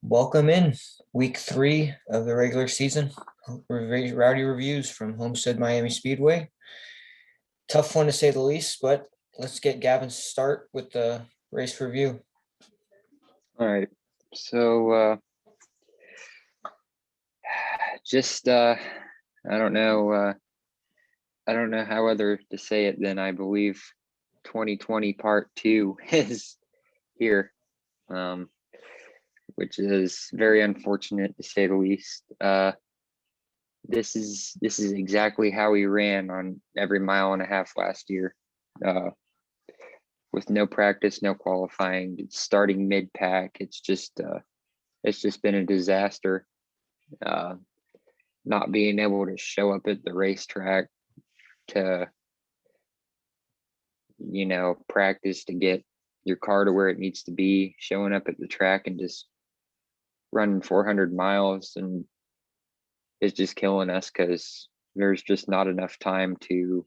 Welcome in week 3 of the regular season. Rowdy reviews from Homestead-MIAMI Speedway. Tough one to say the least, but let's get Gavin's start with the race review. All right. So I don't know how other to say it than I believe 2020 part 2 is here. Which is very unfortunate to say the least. This is exactly how he ran on every mile and a half last year. With no practice, no qualifying, it's starting mid-pack. It's just been a disaster. Not being able to show up at the racetrack to, practice to get your car to where it needs to be, showing up at the track and just running 400 miles and it's just killing us because there's just not enough time to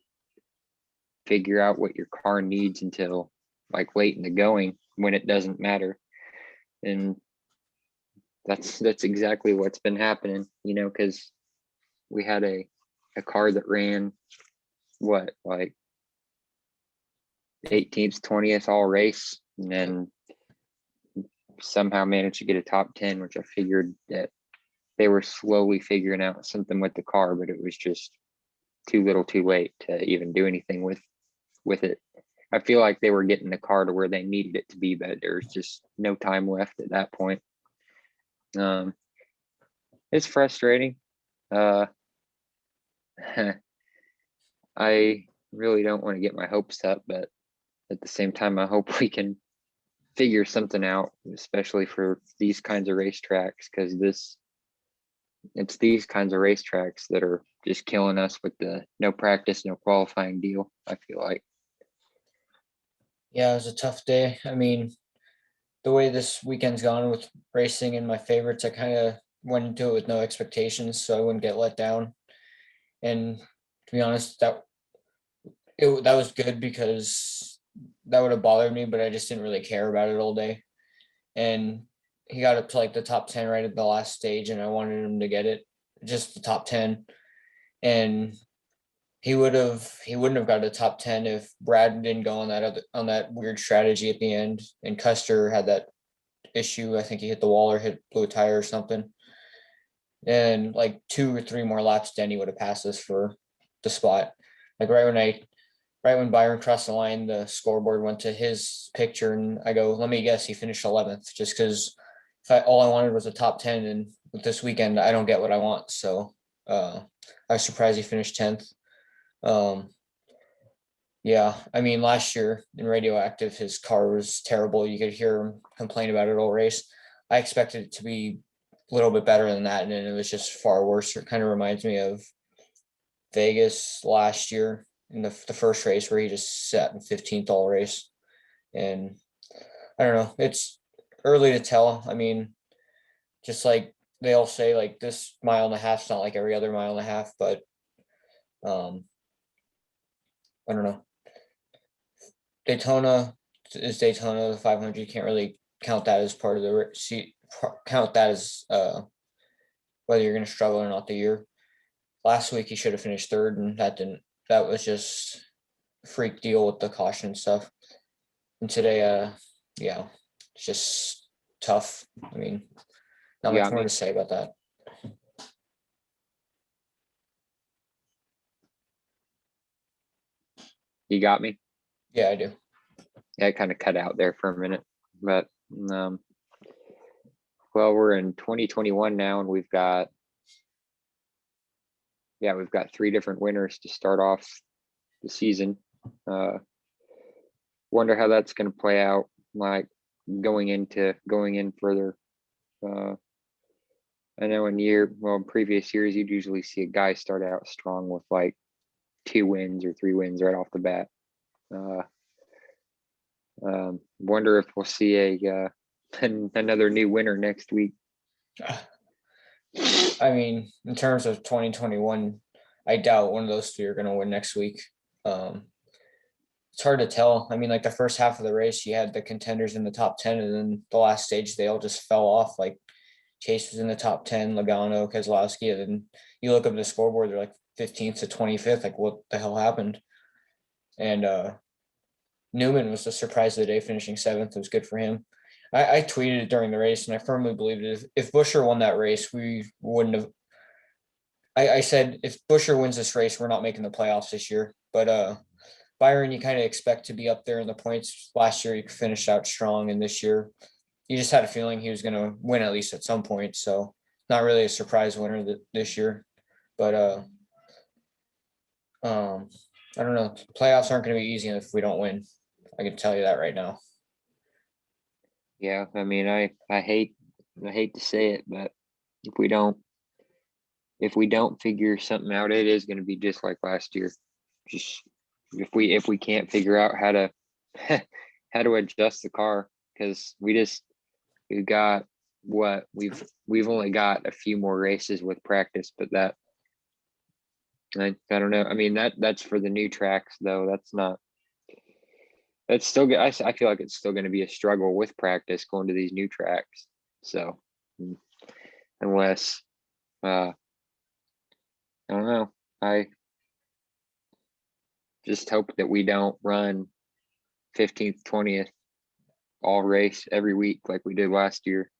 figure out what your car needs until like late in the going when it doesn't matter. And that's exactly what's been happening, because we had a car that ran like 18th, 20th all race, and then somehow managed to get a top 10, which I figured that they were slowly figuring out something with the car, but it was just too little too late to even do anything with it. I feel like they were getting the car to where they needed it to be, but there was just no time left at that point. It's frustrating. I really don't want to get my hopes up, but at the same time, I hope we can figure something out, especially for these kinds of racetracks, because it's these kinds of racetracks that are just killing us with the no practice, no qualifying deal, I feel like. Yeah, it was a tough day. I mean, the way this weekend's gone with racing and my favorites, I kind of went into it with no expectations, so I wouldn't get let down. And to be honest, that was good because that would have bothered me, but I just didn't really care about it all day. And he got up to like the top 10 right at the last stage, and I wanted him to get it, just the top 10. And he wouldn't have got the top 10 if Brad didn't go on that weird strategy at the end. And Custer had that issue. I think he hit the wall or blew a tire or something. And like 2 or 3 more laps, Denny would have passed us for the spot. Like right when Byron crossed the line, the scoreboard went to his picture, and I go, let me guess, he finished 11th, just because all I wanted was a top 10, and with this weekend, I don't get what I want. So I was surprised he finished 10th. Yeah, I mean, last year in Radioactive, his car was terrible. You could hear him complain about it all race. I expected it to be a little bit better than that, and it was just far worse. It kind of reminds me of Vegas last year in the first race where he just sat in 15th all race. And I don't know, it's early to tell. I mean, just like they all say, like this mile and a half is not like every other mile and a half, but I don't know. Daytona is Daytona. The 500, you can't really count that as part of count that as whether you're going to struggle or not the year. Last week he should have finished third, and that was just a freak deal with the caution and stuff. And today, yeah, it's just tough. I mean, not much more to say about that. You got me? Yeah, I do. Yeah, I kind of cut out there for a minute, but well, we're in 2021 now, and we've got 3 different winners to start off the season. Wonder how that's going to play out, like going in further. I know in previous years, you'd usually see a guy start out strong with like 2 wins or 3 wins right off the bat. Wonder if we'll see another new winner next week. I mean, in terms of 2021, I doubt one of those 3 are going to win next week. It's hard to tell. I mean, like the first half of the race, you had the contenders in the top 10, and then the last stage, they all just fell off. Like Chase was in the top 10, Logano, Keselowski, and then you look up the scoreboard, they're like 15th to 25th. Like, what the hell happened? And Newman was the surprise of the day, finishing 7th. It was good for him. I tweeted it during the race, and I firmly believed it. If Buescher won that race, we wouldn't have. I said if Buescher wins this race, we're not making the playoffs this year. But Byron, you kind of expect to be up there in the points. Last year, he finished out strong, and this year, you just had a feeling he was going to win at least at some point. So, not really a surprise winner this year. But I don't know. Playoffs aren't going to be easy if we don't win. I can tell you that right now. Yeah, I mean, I hate to say it, but if we don't figure something out, it is going to be just like last year. Just if we can't figure out how to how to adjust the car, because we've got what we've only got a few more races with practice, but that I don't know. I mean, that's for the new tracks though. That's still good. I feel like it's still going to be a struggle with practice going to these new tracks. So unless I don't know, I just hope that we don't run 15th, 20th all race every week like we did last year.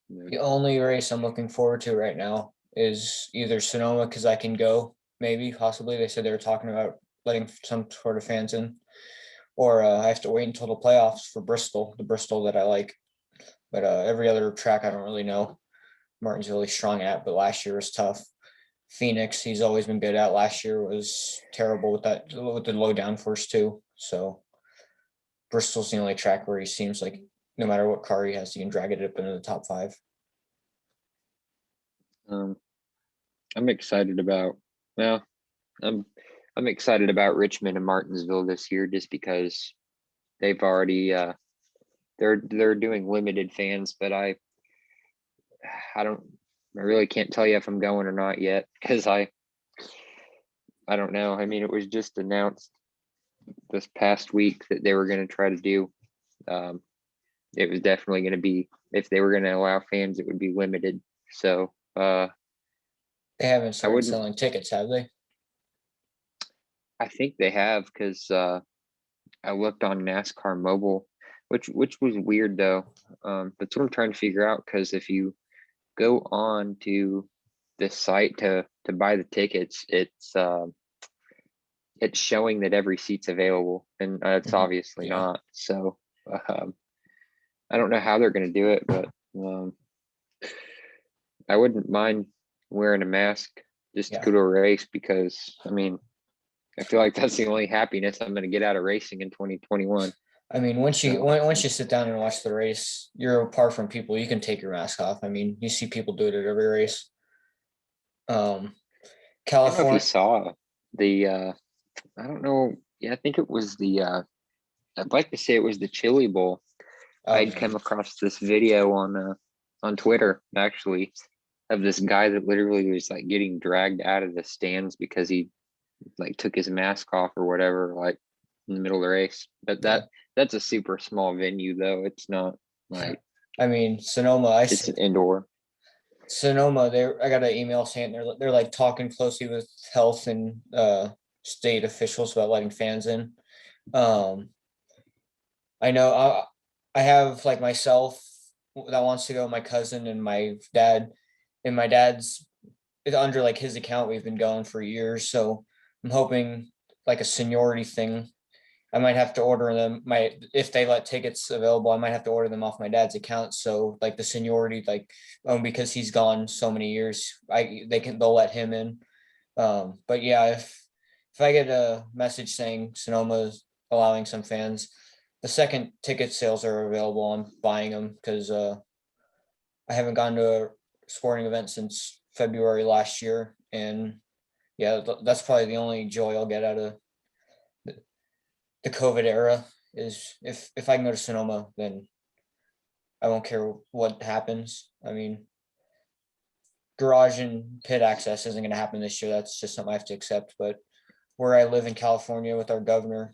The only race I'm looking forward to right now is either Sonoma, because I can go, maybe, possibly. They said they were talking about letting some sort of fans in, or I have to wait until the playoffs for Bristol, the Bristol that I like. But every other track I don't really know. Martin's really strong at, but last year was tough. Phoenix, he's always been good at. Last year was terrible with the low downforce too. So Bristol's the only track where he seems like no matter what car he has, he can drag it up into the top 5. I'm excited about. Well, I'm excited about Richmond and Martinsville this year just because they've already they're doing limited fans, but I really can't tell you if I'm going or not yet because I don't know. I mean, it was just announced this past week that they were going to try to do. It was definitely going to be, if they were going to allow fans, it would be limited. So they haven't started selling tickets, have they? I think they have, because I looked on NASCAR Mobile, which was weird though. That's what I'm trying to figure out, because if you go on to the site to buy the tickets, it's showing that every seat's available, and it's obviously not. So I don't know how they're going to do it, but I wouldn't mind wearing a mask just to go to a race, because I mean, I feel like that's the only happiness I'm going to get out of racing in 2021. I mean, once you sit down and watch the race, you're apart from people. You can take your mask off. I mean, you see people do it at every race. I California. don't know if you saw the I don't know. Yeah, I think it was the I'd like to say it was the Chili Bowl. I'd come across this video on Twitter, actually, of this guy that literally was like getting dragged out of the stands because he like took his mask off or whatever, like in the middle of the race. But that's a super small venue though. It's not like, I mean, Sonoma, it's an indoor. Sonoma, I got an email saying they're like talking closely with health and state officials about letting fans in. I know I have like myself that wants to go, my cousin and my dad, and my dad's under like his account. We've been going for years, so I'm hoping like a seniority thing. I might have to order them if they let tickets available, I might have to order them off my dad's account. So like the seniority, like because he's gone so many years, they'll let him in. But yeah, if I get a message saying Sonoma's allowing some fans, the second ticket sales are available, I'm buying them, because I haven't gone to a sporting event since February last year, and yeah, that's probably the only joy I'll get out of the COVID era, is if I can go to Sonoma, then I won't care what happens. I mean, garage and pit access isn't going to happen this year. That's just something I have to accept. But where I live in California with our governor,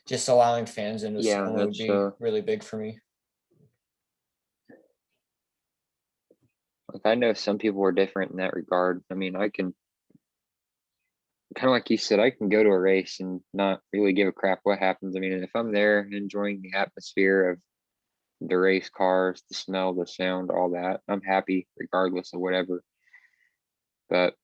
just allowing fans into Sonoma would be really big for me. Like, I know some people are different in that regard. I mean, I can, kind of like you said, I can go to a race and not really give a crap what happens. I mean, if I'm there enjoying the atmosphere of the race cars, the smell, the sound, all that, I'm happy regardless of whatever. But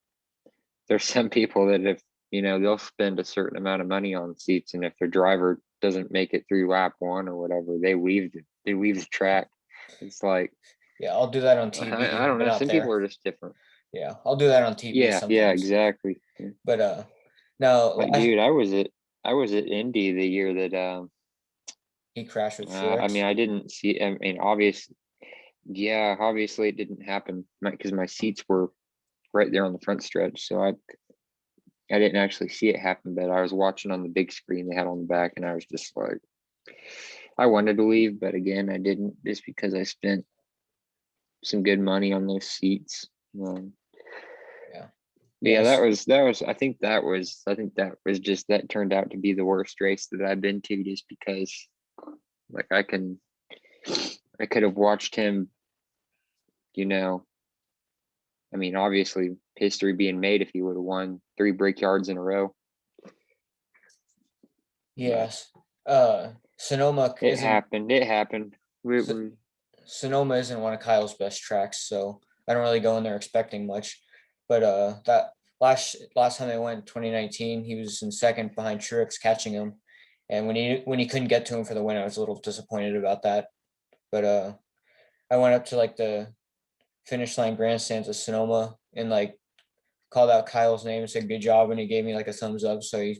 there's some people that if, they'll spend a certain amount of money on seats, and if their driver doesn't make it through lap one or whatever, they leave the track. It's like, Yeah, I'll do that on I TV, don't but know. not Some people there. are just different. Yeah, I'll do that on TV Yeah, sometimes. exactly. But no, Like, dude, I was at Indy the year that he crashed with I Truex. mean, I didn't see. I mean, obviously it didn't happen because my seats were right there on the front stretch, so I didn't actually see it happen, but I was watching on the big screen they had on the back, and I was just like, I wanted to leave, but again, I didn't, just because I spent some good money on those seats. Yeah. But yeah, Yes. that turned out to be the worst race that I've been to, just because, like, I could have watched him, I mean, obviously history being made if he would have won 3 Brickyards in a row. But Yes. Sonoma it isn't happened. It happened. We, S- we Sonoma isn't one of Kyle's best tracks, so I don't really go in there expecting much. But that last time I went, 2019, he was in second behind Truex, catching him. And when he couldn't get to him for the win, I was a little disappointed about that. But I went up to like the finish line grandstands of Sonoma and like called out Kyle's name and said good job, and he gave me like a thumbs up. So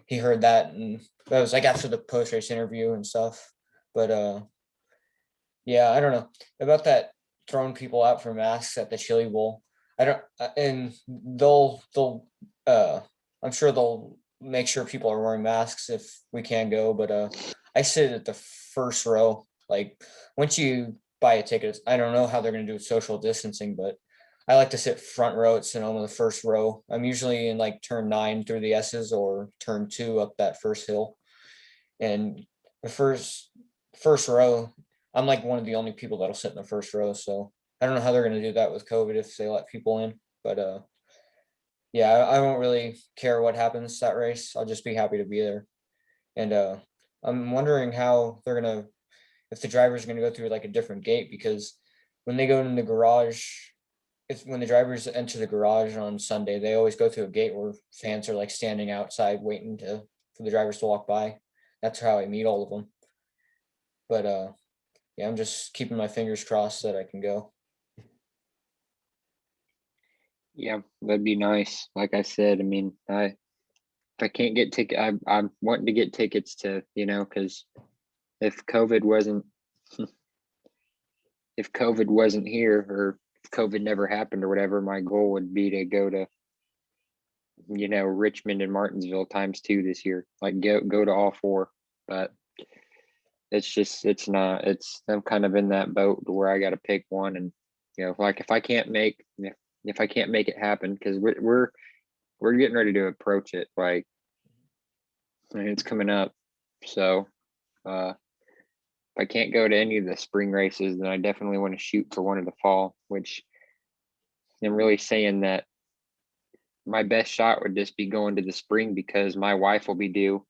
he heard that, and that was like after the post race interview and stuff. But yeah, I don't know about that throwing people out for masks at the Chili Bowl. I don't, and they'll I'm sure they'll make sure people are wearing masks if we can go. But I sit at the first row. Like once you buy a ticket, I don't know how they're gonna do social distancing, but I like to sit front row at Sonoma, the first row. I'm usually in like turn 9 through the S's or turn 2 up that first hill. And the first row, I'm like one of the only people that'll sit in the first row. So I don't know how they're gonna do that with COVID if they let people in. But yeah, I won't really care what happens that race. I'll just be happy to be there. And I'm wondering how they're gonna if the driver's gonna go through like a different gate, because when they go in the garage, if when the drivers enter the garage on Sunday, they always go through a gate where fans are like standing outside waiting for the drivers to walk by. That's how I meet all of them. But yeah, I'm just keeping my fingers crossed that I can go. Yeah, that'd be nice. Like I said, I mean, if I can't get ticket, I'm wanting to get tickets to, because if COVID wasn't if COVID wasn't here, or if COVID never happened or whatever, my goal would be to go to, Richmond and Martinsville times 2 this year. Like, go to all 4. But I'm kind of in that boat where I got to pick one. And, like, if I can't make it happen, because we're getting ready to approach it, like, it's coming up. So if I can't go to any of the spring races, then I definitely want to shoot for one of the fall, which I'm really saying that my best shot would just be going to the spring, because my wife will be due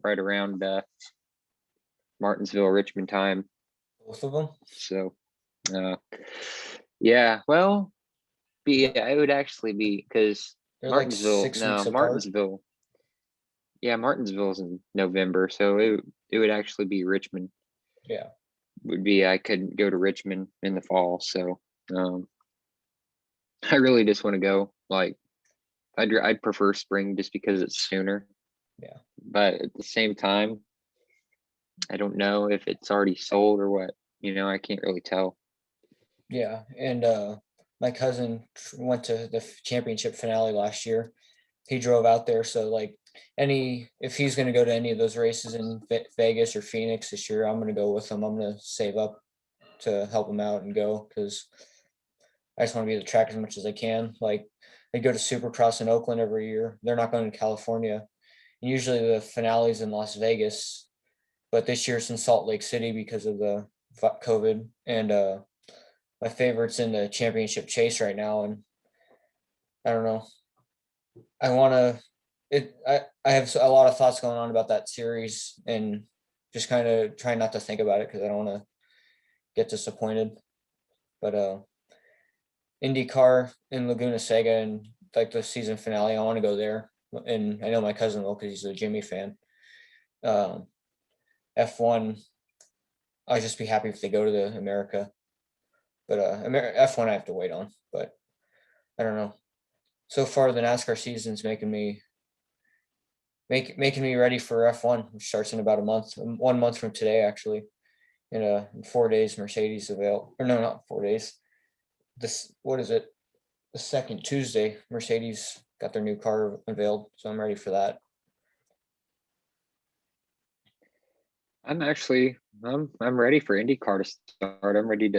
right around Martinsville, Richmond time. Both of them. So yeah, well, yeah, it would actually be, because They're like 6 weeks apart. Martinsville's in November, so it would actually be Richmond. Yeah. I couldn't go to Richmond in the fall, so I really just want to go. Like, I'd prefer spring just because it's sooner. Yeah. But at the same time, I don't know if it's already sold or what. I can't really tell. Yeah. And my cousin went to the championship finale last year. He drove out there, so like if he's going to go to any of those races in Vegas or Phoenix this year, I'm going to go with him. I'm going to save up to help him out and go, because I just want to be at the track as much as I can. Like they go to Supercross in Oakland every year. They're not going to California. And usually the finale's in Las Vegas, but this year it's in Salt Lake City because of the COVID. And my favorites in the championship chase right now, and I don't know. I want to. I have a lot of thoughts going on about that series, and just kind of trying not to think about it because I don't want to get disappointed. But IndyCar in Laguna Seca and like the season finale, I want to go there, and I know my cousin will because he's a Jimmy fan. F1, I'd just be happy if they go to the America, but F1 I have to wait on. But I don't know. So far, the NASCAR season's making me ready for F1, which starts in about a month, 1 month from today, actually. In 4 days, Mercedes avail, or no, not 4 days. What is it? The second Tuesday, Mercedes got their new car unveiled, so I'm ready for that. I'm ready for IndyCar to start. I'm ready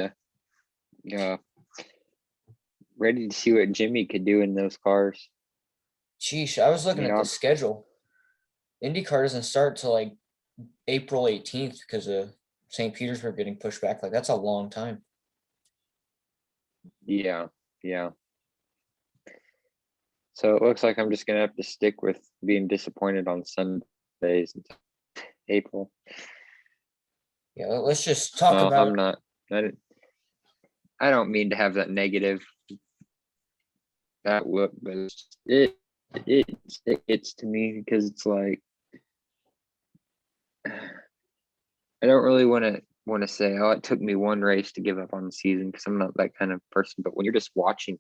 to see what Jimmy could do in those cars. Sheesh, I was looking at the schedule. IndyCar doesn't start till like April 18th because of St. Petersburg getting pushed back. Like, that's a long time. Yeah. So it looks like I'm just gonna have to stick with being disappointed on Sundays until April. Yeah, let's just talk about. I'm not. I don't mean to have that negative that look, but it gets to me because it's like I don't really want to say, oh, it took me one race to give up on the season, because I'm not that kind of person. But when you're watching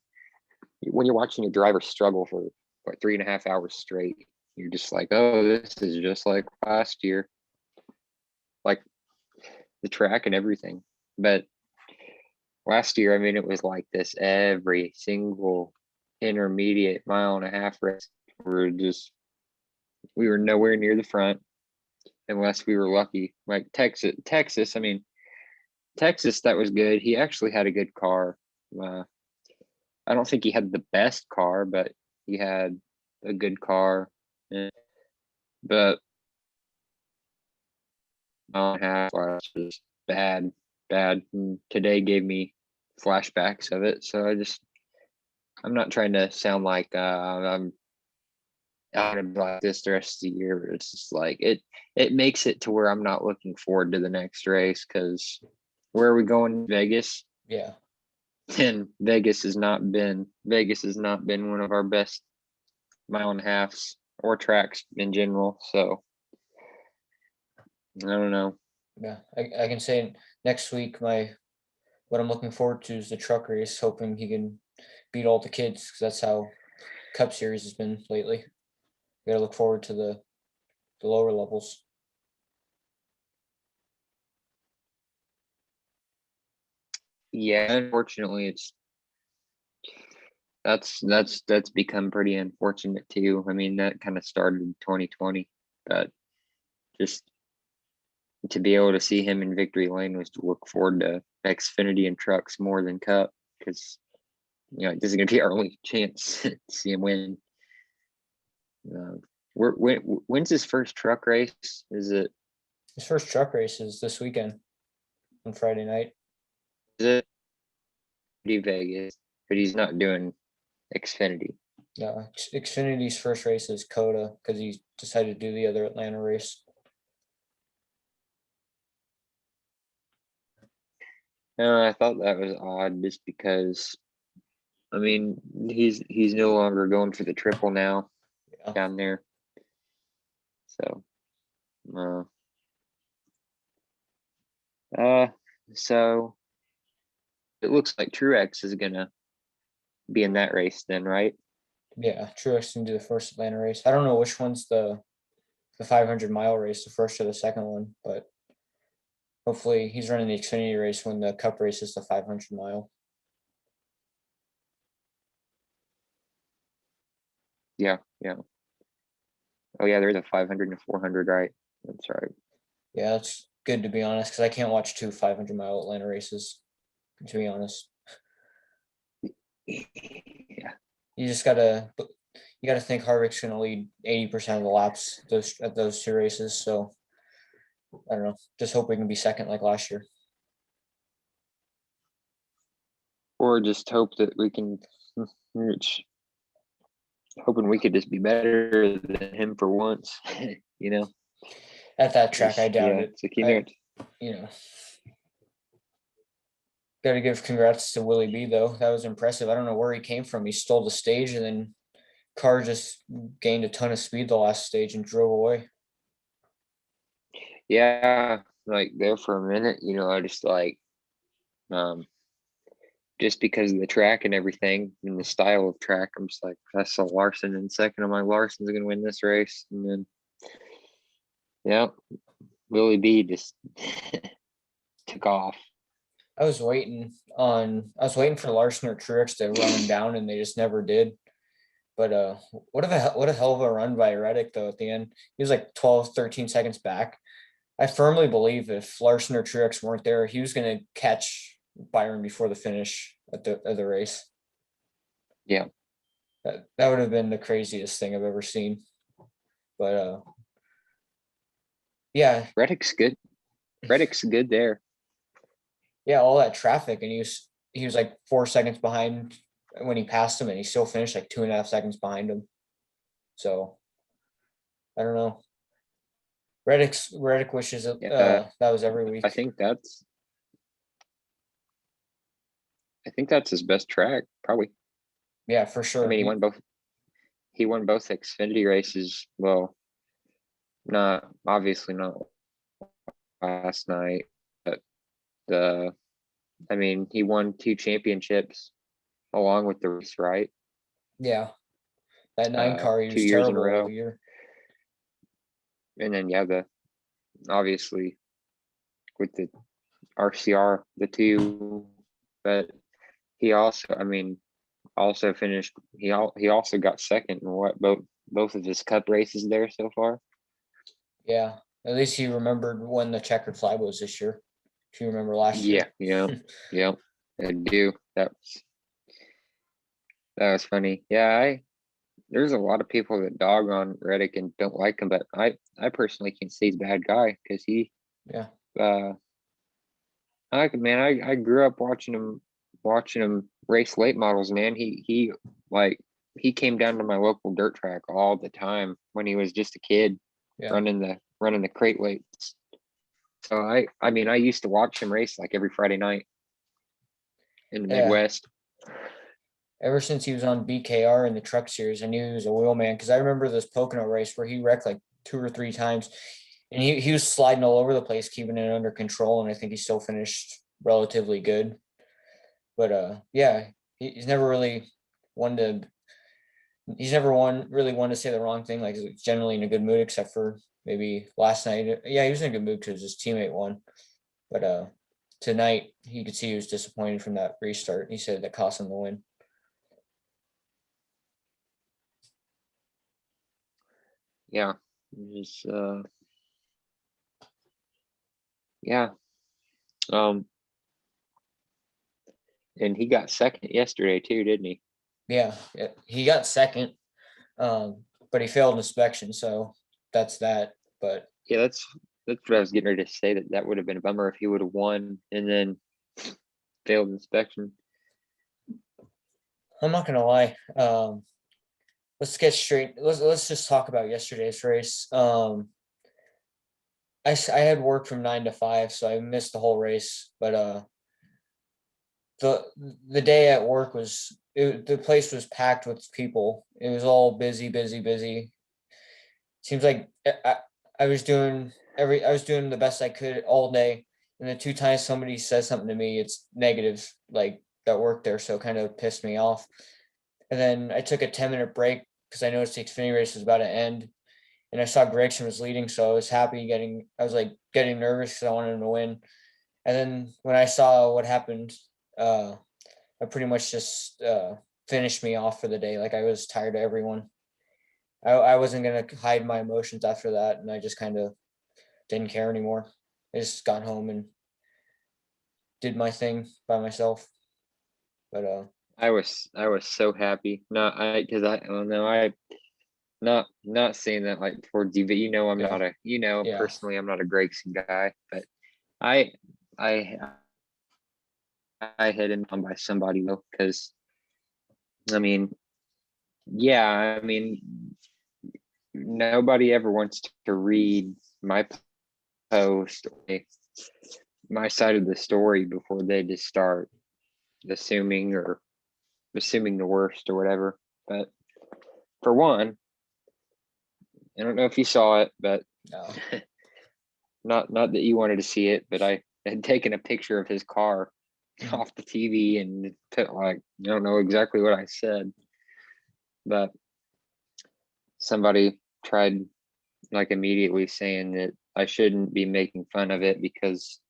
a driver struggle for what 3.5 hours straight, you're just like, oh, this is just like last year, like the track and everything. But last year, I mean, it was like this every single intermediate 1.5 mile race. We were nowhere near the front unless we were lucky. Like Texas, I mean, Texas, that was good. He actually had a good car. I don't think he had the best car, but he had a good car. But 1.5 was just bad. And today gave me flashbacks of it. So I'm not trying to sound like I'm out of like this the rest of the year. But it's just like it makes it to where I'm not looking forward to the next race, because where are we going? Vegas? Yeah. And Vegas has not been one of our best 1.5 miles or tracks in general. So I don't know. Yeah, I can say next week what I'm looking forward to is the truck race, hoping he can beat all the kids, because that's how Cup Series has been lately. We gotta look forward to the lower levels. Yeah, unfortunately, that's become pretty unfortunate too. I mean, that kind of started in 2020, but just to be able to see him in victory lane was to look forward to Xfinity and trucks more than Cup, because this is going to be our only chance to see him win. When's his first truck race? Is it His first truck race is this weekend on Friday night. is it Vegas? But he's not doing Xfinity. Yeah, Xfinity's first race is Coda, because he decided to do the other Atlanta race. No, I thought that was odd, just because, I mean, he's no longer going for the triple now. Yeah. Down there. So, so it looks like Truex is gonna be in that race then, right? Yeah, Truex can do the first Atlanta race. I don't know which one's the 500-mile race, the first or the second one, but hopefully he's running the Xfinity race when the Cup race is the 500-mile. Yeah. Oh yeah, there's a 500 and 400, right? That's right. Yeah, that's good, to be honest, because I can't watch two 500-mile Atlanta races, to be honest. Yeah. You gotta think Harvick's gonna lead 80% of the laps at those two races. So I don't know. Just hope we can be second like last year. or just hope that we can hoping we could just be better than him for once, you know. At that track, I doubt Yeah, it. it's like, you know, You know, got to give congrats to Willie B though. That was impressive. I don't know where he came from. He stole the stage, and then car just gained a ton of speed the last stage and drove away. yeah, like there for a minute, you know, I just like, just because of the track and everything and the style of track, I'm just like, I saw Larson in second. I'm like, Larson's gonna win this race, and then yeah, Willie B just took off. I was waiting for Larson or Truex to run him down, and they just never did. But what a hell of a run by Reddick though at the end. He was like 12, 13 seconds back. I firmly believe if Larson or Truex weren't there, he was going to catch Byron before the finish at the race. Yeah, That would have been the craziest thing I've ever seen. But yeah, Reddick's good. Reddick's good there. yeah, all that traffic, and he was like 4 seconds behind when he passed him, and he still finished like 2.5 seconds behind him. So I don't know. Reddick wishes Yeah, that was every week. I think that's his best track, probably. Yeah, for sure. I mean, he won both Xfinity races. Well, not obviously not last night, but I mean, he won 2 championships along with the race, right? Yeah, that 9 car, he 2 was years in a terrible all row. year. And then yeah, obviously with the RCR, the 2, but he also, I mean, also finished. He also got second in what both of his cup races there so far. Yeah, at least he remembered when the checkered flag was this year. If you remember last year. Yeah, I do. That was funny. Yeah, there's a lot of people that dog on Reddick and don't like him, but I personally can see he's a bad guy because he, Yeah, I grew up watching him race late models, man. He came down to my local dirt track all the time when he was just a kid, yeah, running the crate weights. So I mean, I used to watch him race like every Friday night in the yeah. Midwest. Ever since he was on BKR in the truck series, I knew he was a wheel man because I remember this Pocono race where he wrecked like 2 or 3 times, and he was sliding all over the place, keeping it under control, and I think he still finished relatively good. But yeah, he's never really one to. He's never really one to say the wrong thing. Like he's generally in a good mood, except for maybe last night. Yeah, he was in a good mood because his teammate won. But tonight he could see he was disappointed from that restart. He said that cost him the win. Yeah, just yeah. And he got second yesterday too, didn't he? Yeah, he got second, but he failed inspection, so that's that. But Yeah, that's what I was getting ready to say. That would have been a bummer if he would have won and then failed inspection. I'm not gonna lie. Let's get straight. Let's just talk about yesterday's race. I had work from 9 to 5, so I missed the whole race. But the day at work the place was packed with people. It was all busy, busy, busy. Seems like I was doing the best I could all day, and the 2 times somebody says something to me, it's negative, like that worked there, so it kind of pissed me off. And then I took a 10-minute break because I noticed the Xfinity race was about to end, and I saw Gregson was leading, so I was I was like getting nervous because I wanted him to win. And then when I saw what happened, I pretty much just finished me off for the day. Like I was tired of everyone. I wasn't gonna hide my emotions after that, and I just kind of didn't care anymore. I just got home and did my thing by myself. But I was so happy. No, not saying that like towards you, but I'm yeah, not yeah, personally I'm not a Gregson guy, but I hidden on by somebody though, because I mean, yeah, I mean, nobody ever wants to read my post or my side of the story before they just start assuming the worst or whatever. But for one, I don't know if you saw it, but No. not that you wanted to see it, but I had taken a picture of his car Mhm. off the TV and put like, I don't know exactly what I said, but somebody tried like immediately saying that I shouldn't be making fun of it because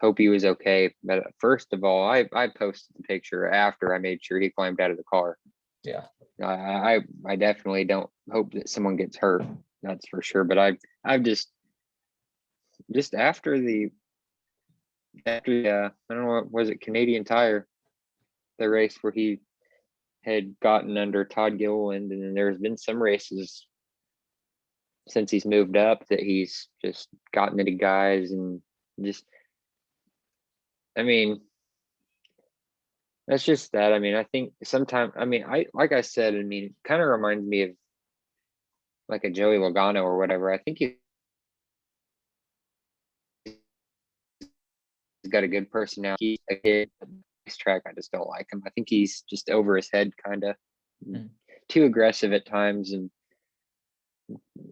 hope he was okay. But first of all, I posted the picture after I made sure he climbed out of the car. Yeah. I definitely don't hope that someone gets hurt. That's for sure. But I've just after the I don't know, what was it, Canadian Tire, the race where he had gotten under Todd Gilliland, and then there's been some races since he's moved up that he's just gotten into guys and just, I mean, that's just that. I mean, I think sometimes, I mean, like I said, I mean, it kind of reminds me of like a Joey Logano or whatever. I think he's got a good personality. He's a kid, this track, I just don't like him. I think he's just over his head, kind of too aggressive at times, and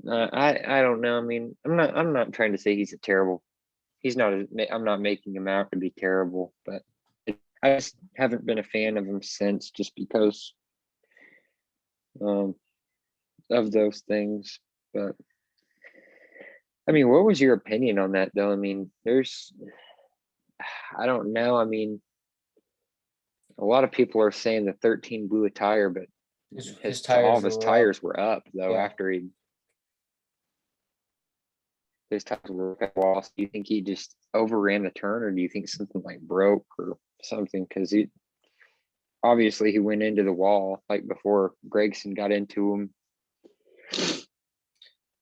I don't know. I mean, I'm not trying to say he's a terrible. He's not. I'm not making him out to be terrible, but I just haven't been a fan of him since, just because um, of those things. But I mean, what was your opinion on that, though? I mean, I don't know. I mean, a lot of people are saying the 13 blew a tire, but His all tires of his were up. tires were up though Yeah. after his tires were up. Do you think he just overran the turn, or do you think something like broke or something? Because he obviously he went into the wall like before Gregson got into him.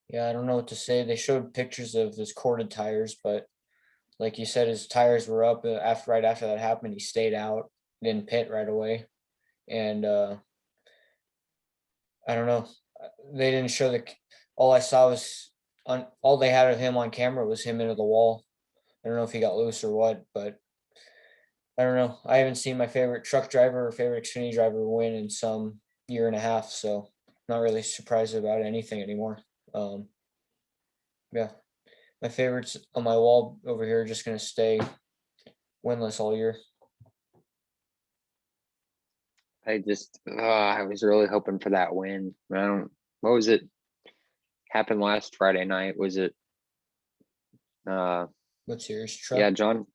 Yeah, I don't know what to say. They showed pictures of his corded tires, but like you said, his tires were up right after that happened. He stayed out, didn't pit right away, and I don't know. They didn't show all I saw was on all they had of him on camera was him into the wall. I don't know if he got loose or what, but I don't know. I haven't seen my favorite truck driver or favorite Xfinity driver win in some year and a half, so not really surprised about anything anymore. Yeah, my favorites on my wall over here are just gonna stay winless all year. I was really hoping for that win. What was it? Happened last Friday night? Was it? What's yours? Yeah, Truck?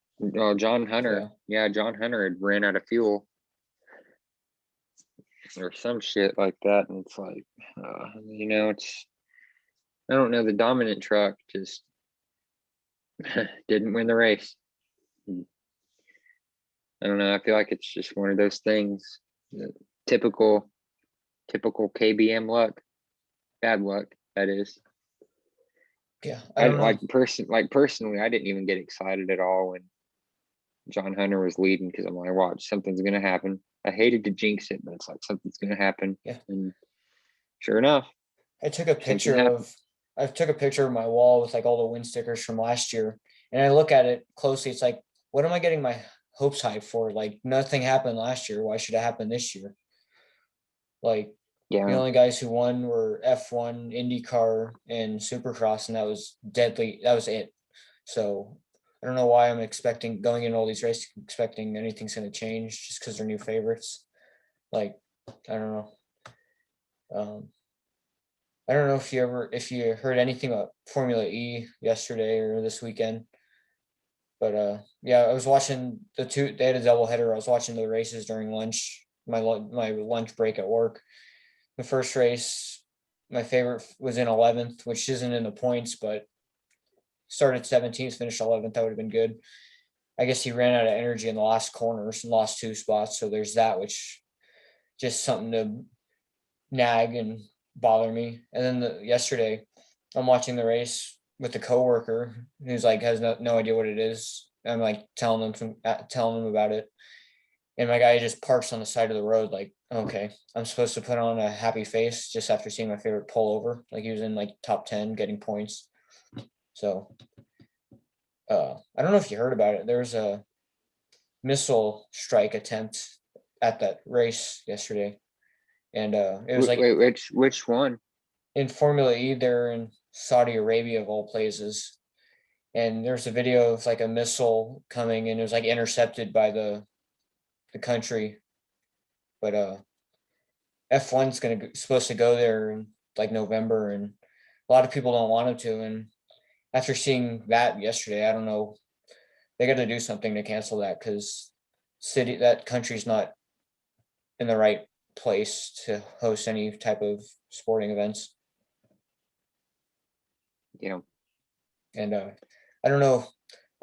John Hunter. Yeah, John Hunter had ran out of fuel or some shit like that, and it's like, it's, I don't know. The dominant truck just didn't win the race. I don't know. I feel like it's just one of those things. Typical, typical KBM luck. Bad luck, that is. Yeah, I don't know. Personally, I didn't even get excited at all when John Hunter was leading, because I'm like, watch, something's gonna happen. I hated to jinx it, but it's like something's gonna happen. Yeah. And sure enough, I took a something picture happened. of my wall with like all the win stickers from last year, and I look at it closely. It's like, what am I getting my hopes high for? Like nothing happened last year. Why should it happen this year? Like the Yeah, only guys who won were F1, IndyCar, and Supercross, and that was deadly. That was it. So I don't know why I'm expecting going in all these races, expecting anything's going to change just because they're new favorites. Like I don't know. Um, I don't know if you heard anything about Formula E yesterday or this weekend, but yeah, I was watching they had a double header. I was watching the races during lunch, my lunch break at work. The first race, my favorite was in 11th, which isn't in the points, but started 17th, finished 11th. That would have been good. I guess he ran out of energy in the last corners and lost 2 spots. So there's that, which just something to nag and bother me. And then yesterday, I'm watching the race with a coworker who's like has no idea what it is. I'm like telling them about it. And my guy just parks on the side of the road, like, okay, I'm supposed to put on a happy face just after seeing my favorite pull over. Like he was in like top 10 getting points. So I don't know if you heard about it. There was a missile strike attempt at that race yesterday. And it was like Wait, which one? in Formula E, they're in Saudi Arabia of all places. And there's a video of like a missile coming and it was like intercepted by the country. But F1's supposed to go there in like November, and a lot of people don't want it to. And after seeing that yesterday, I don't know, they got to do something to cancel that because that country's not in the right place to host any type of sporting events. Yeah. And I don't know.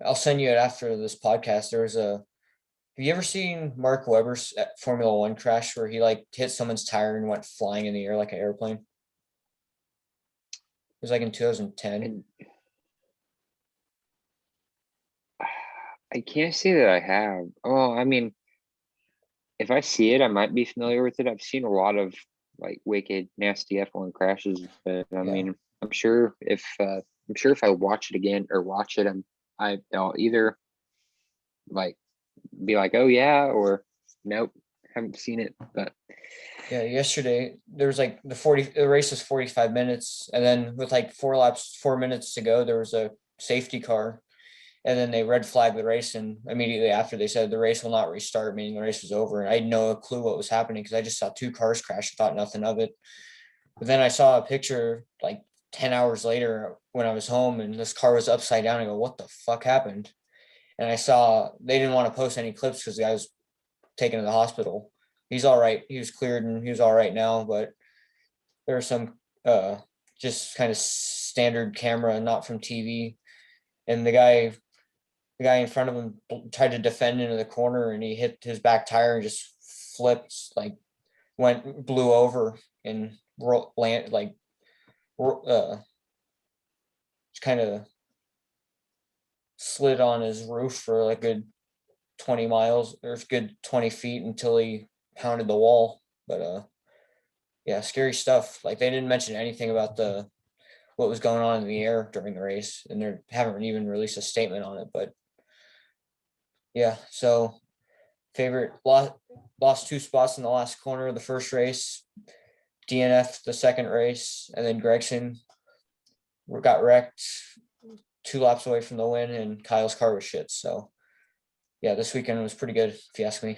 I'll send you it after this podcast. Have you ever seen Mark Webber's Formula One crash where he like hit someone's tire and went flying in the air like an airplane? It was like in 2010. And I can't say that I have. Oh, I mean, if I see it, I might be familiar with it. I've seen a lot of like wicked, nasty F1 crashes, but I mean, I'm sure if I watch it again or watch it, I'll either like be like, oh yeah, or nope, haven't seen it. But Yeah, yesterday there was like the race was 45 minutes, and then with like 4 minutes to go, there was a safety car, and then they red flagged the race, and immediately after they said the race will not restart, meaning the race was over. And I had no clue what was happening because I just saw two cars crash and thought nothing of it. But then I saw a picture like 10 hours later when I was home, and this car was upside down. I go, what the fuck happened? And I saw they didn't want to post any clips because the guy was taken to the hospital. He's all right. He was cleared and he was all right now, but there was some just kind of standard camera, not from TV. And the guy in front of him tried to defend into the corner and he hit his back tire and just flipped, like blew over and land like kind of slid on his roof for like a good 20 miles or good 20 feet until he pounded the wall. But yeah, scary stuff. Like they didn't mention anything about what was going on in the air during the race, and they haven't even released a statement on it. But yeah, so favorite lost two spots in the last corner of the first race, DNF the second race, and then Gregson got wrecked 2 laps away from the win, and Kyle's car was shit. So yeah, this weekend was pretty good, if you ask me.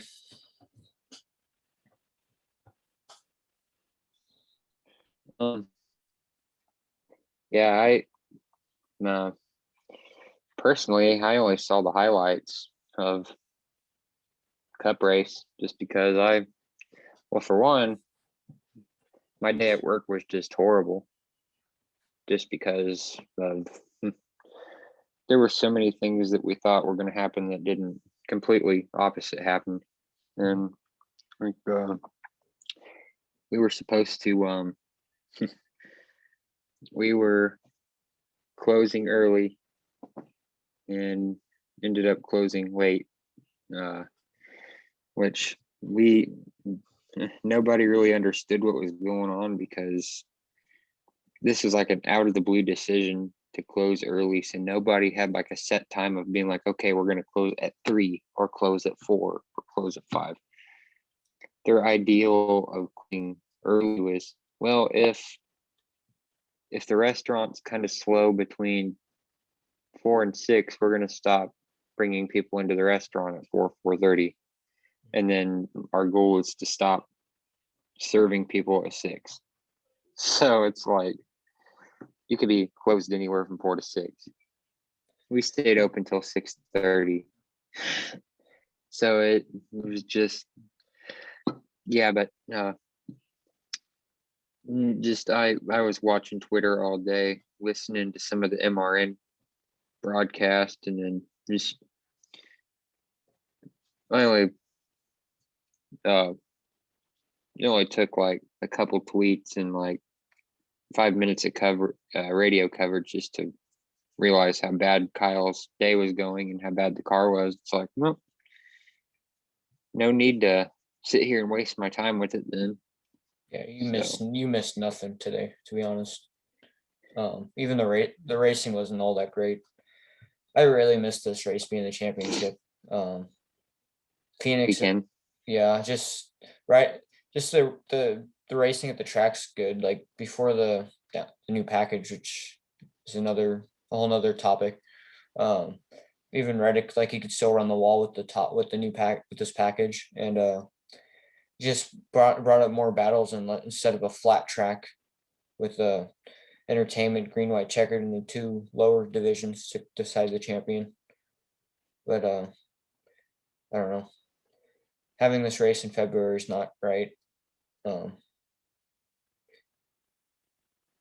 Yeah, uh, personally, I only saw the highlights of Cup race just because well, for one, my day at work was just horrible just because of there were so many things that we thought were going to happen that didn't. Completely opposite happened. And like, we were supposed to we were closing early and ended up closing late, which nobody really understood what was going on because this was like an out of the blue decision to close early. So nobody had like a set time of being like, okay, we're going to close at 3 or close at 4 or close at 5. Their ideal of closing early was, well, if the restaurant's kind of slow between 4 and 6, we're going to stop bringing people into the restaurant at 4:30. And then our goal is to stop serving people at 6. So it's like, you could be closed anywhere from 4 to 6. We stayed open till 6:30. So it was just, yeah, but just I was watching Twitter all day, listening to some of the MRN broadcast, and then just I only it only took like a couple tweets and like 5 minutes of radio coverage just to realized how bad Kyle's day was going and how bad the car was. It's like, well, no need to sit here and waste my time with it then. Yeah, you missed nothing today, to be honest. Even the racing wasn't all that great. I really missed this race being the championship. Phoenix, Weekend. yeah, just the racing at the track's good. Like before the new package, which is a whole nother topic. Even Reddick, like he could still run the wall with the new pack with this package, and just brought up more battles and instead of a flat track with the entertainment green white checkered in the two lower divisions to decide the champion. But I don't know. Having this race in February is not right. Um,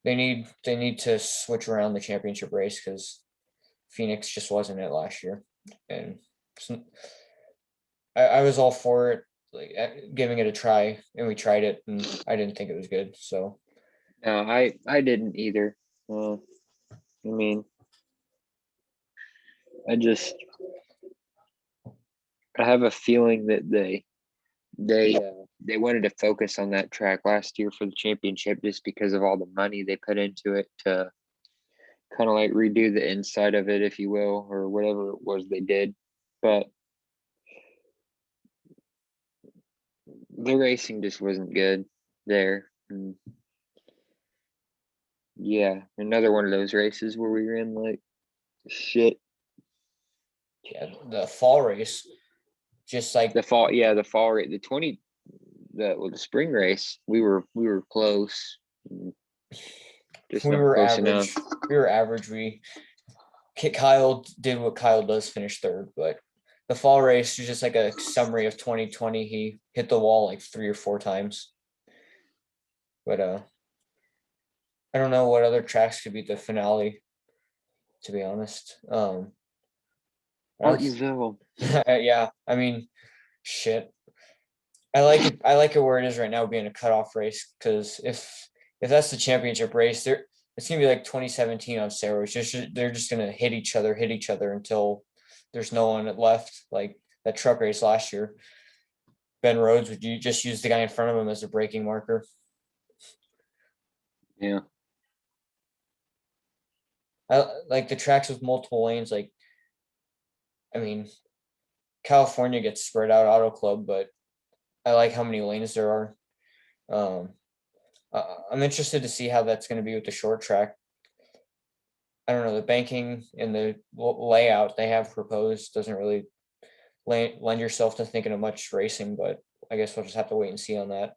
they need to switch around the championship race because Phoenix just wasn't it last year, and I was all for it, like giving it a try, and we tried it, and I didn't think it was good. So No, I didn't either. I mean, I have a feeling that they wanted to focus on that track last year for the championship just because of all the money they put into it to kind of like redo the inside of it, if you will, or whatever it was they did. But the racing just wasn't good there. And yeah, another one of those races where we ran like shit. yeah, the fall race, just like The fall rate, the spring race, we were close. Just we not were close average. enough. We were average. Kyle did what Kyle does, finish third, but the fall race is just like a summary of 2020. He hit the wall like 3 or 4 times. But I don't know what other tracks could be the finale, to be honest. Martinsville. Yeah, I mean, shit. I like it. I like it where it is right now, being a cutoff race. Because if that's the championship race, it's gonna be like 2017 on steroids. They're just gonna hit each other until there's no one left. Like that truck race last year, Ben Rhodes would you just use the guy in front of him as a braking marker. Yeah. I like the tracks with multiple lanes. Like, I mean, California gets spread out auto club, but I like how many lanes there are. Um, I'm interested to see how that's going to be with the short track. I don't know, the banking and the layout they have proposed doesn't really lend yourself to thinking of much racing, but I guess we'll just have to wait and see on that.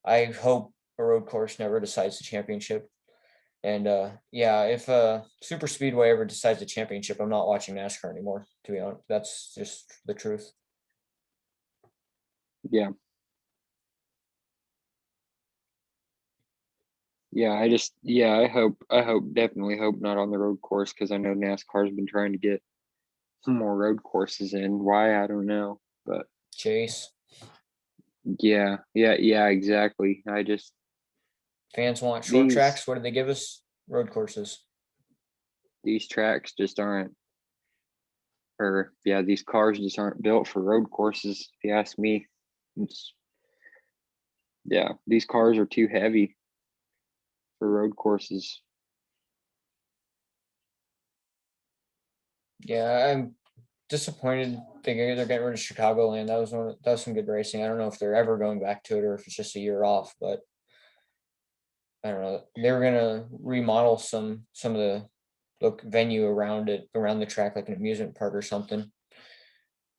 I hope a road course never decides the championship. And yeah, if super speedway ever decides the championship, I'm not watching NASCAR anymore, to be honest. That's just the truth. Yeah. Yeah, I hope, definitely hope not on the road course because I know NASCAR's been trying to get some more road courses in. Why, I don't know. But Chase, yeah, exactly. fans want short These tracks. What do they give us? Road courses. these tracks just aren't, or yeah, these cars just aren't built for road courses, if you ask me. It's Yeah, these cars are too heavy for road courses. Yeah, I'm disappointed they're getting rid of Chicagoland. That was some good racing. I don't know if they're ever going back to it or if it's just a year off, but I don't know. They were gonna remodel some of the venue around it, around the track, like an amusement park or something.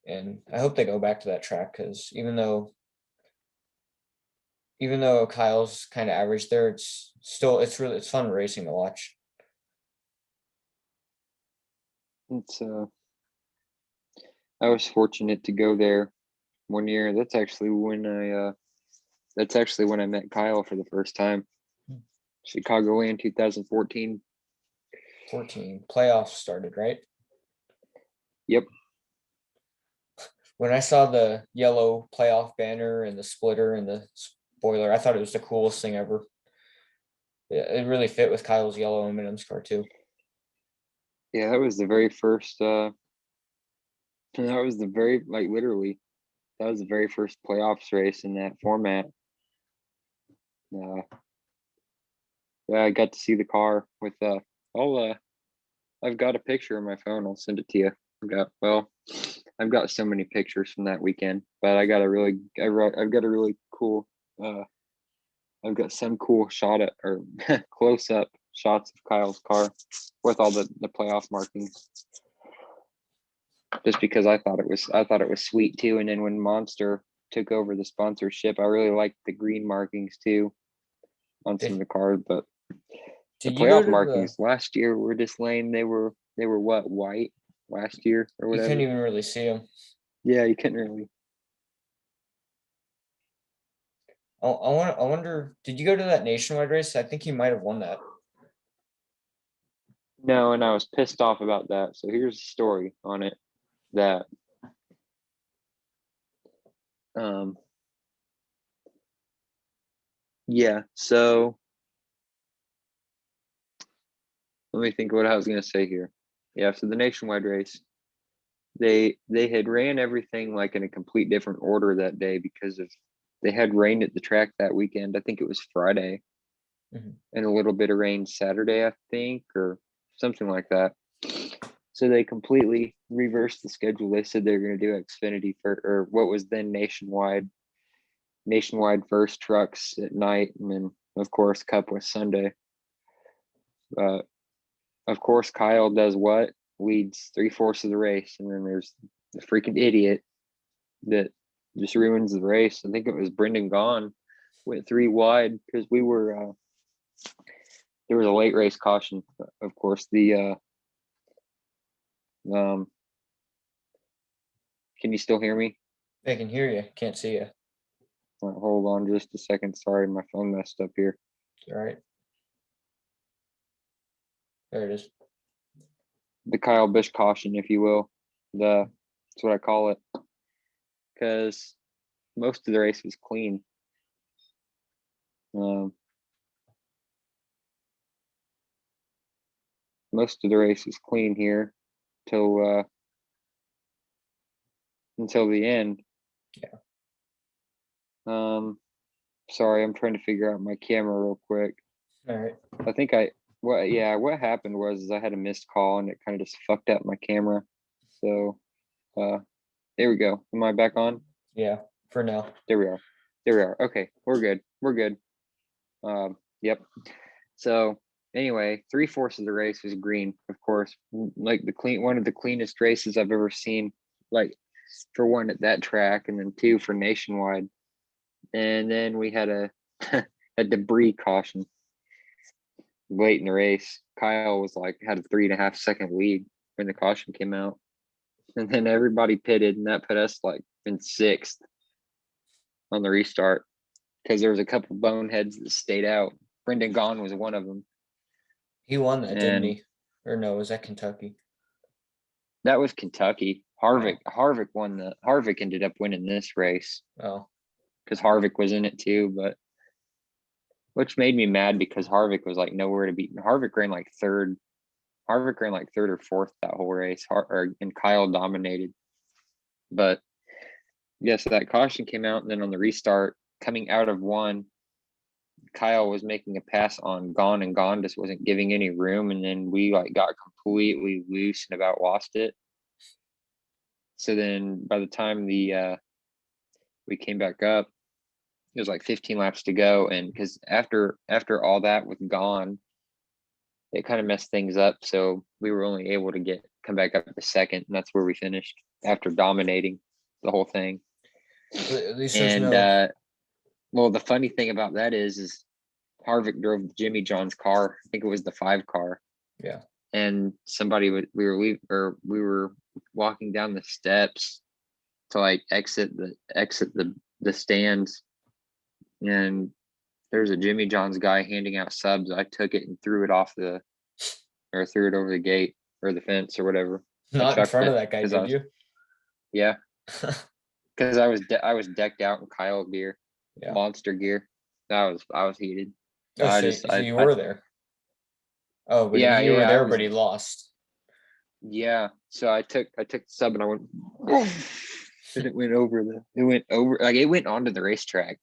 And I hope they go back to that track because even though Kyle's kind of average there, it's fun racing to watch. It's I was fortunate to go there one year. That's actually when I met Kyle for the first time. Chicagoland 2014. 14 playoffs started, right? Yep. When I saw the yellow playoff banner and the splitter and the spoiler, I thought it was the coolest thing ever. It really fit with Kyle's yellow M&M's car too. Yeah, that was the very first, that was the very, like, literally, that was the very first playoffs race in that format. Uh, yeah, I got to see the car with, I've got a picture on my phone. I'll send it to you. I've got so many pictures from that weekend, but I've got a really cool, uh, I've got some cool shot at or close up shots of Kyle's car with all the playoff markings. Just because I thought it was sweet too. And then when Monster took over the sponsorship, I really liked the green markings too on some of Did, the cars. But the did you go playoff to the? markings last year were just lame. They were what, white last year or You couldn't whatever. even really see them. Yeah, you couldn't really. I wonder. Did you go to that nationwide race? I think you might have won that. No, and I was pissed off about that. So here's a story on it that um yeah, so let me think what I was gonna say here. Yeah, so the nationwide race, they had ran everything like in a complete different order that day because of they had rain at the track that weekend. I think it was Friday Mhm. and a little bit of rain Saturday, I think, or something like that. So they completely reversed the schedule. They said they were going to do Xfinity for or what was then nationwide first trucks at night, and then of course Cup was Sunday. But of course Kyle does what? Leads 3/4 of the race, and then there's the freaking idiot that just ruins the race. I think it was Brendan Gaughan went 3 wide because we were there was a late race caution. Of course, the um can you still hear me? I can hear you. Can't see you. Hold on just a second. Sorry, my phone messed up here. All right. There it is. The Kyle Busch caution, if you will. That's what I call it. Because most of the race was clean. Um, most of the race was clean here till until the end. Yeah. Sorry, I'm trying to figure out my camera real quick. All right. I think what happened was is I had a missed call and it kind of just fucked up my camera. So there we go. Am I back on? Yeah. For now. There we are. There we are. Okay, we're good. We're good. Yep. So anyway, 3/4 of the race was green, of course. Like one of the cleanest races I've ever seen. Like for one at that track, and then two for nationwide. And then we had a a debris caution late in the race. Kyle was like had a 3.5 second lead when the caution came out, and then everybody pitted, and that put us like in sixth on the restart because there was a couple boneheads that stayed out. Brendan Gaughan was one of them, He won that, didn't and he? Or no, was that Kentucky? that was Kentucky. Harvick ended up winning this race Oh. because Harvick was in it too, but which made me mad because Harvick was like nowhere to beat. Harvick ran like third. Harvick ran like third or fourth that whole race, and Kyle dominated. But yeah, so that caution came out, and then on the restart, coming out of one, Kyle was making a pass on Gaughan, and Gaughan just wasn't giving any room, and then we like got completely loose and about lost it. So then by the time we came back up, it was like 15 laps to go, and because after all that with Gaughan, it kind of messed things up. So we were only able to come back up to second, and that's where we finished after dominating the whole thing. At least there's And no. well, the funny thing about that is Harvick drove Jimmy John's car. I think it was the 5 car. Yeah. And we were walking down the steps to like exit the stands, and there's a Jimmy John's guy handing out subs. I took it and threw it threw it over the gate or the fence or whatever. I Not in chucked front of it that guy, because I did was you? yeah because I was decked out in Kyle gear, Yeah. monster gear. I was heated. Oh, I so just you were there. Oh, but yeah you were yeah I there, was but he lost. Yeah. So I took the sub and I went, and it went over like it went onto the racetrack.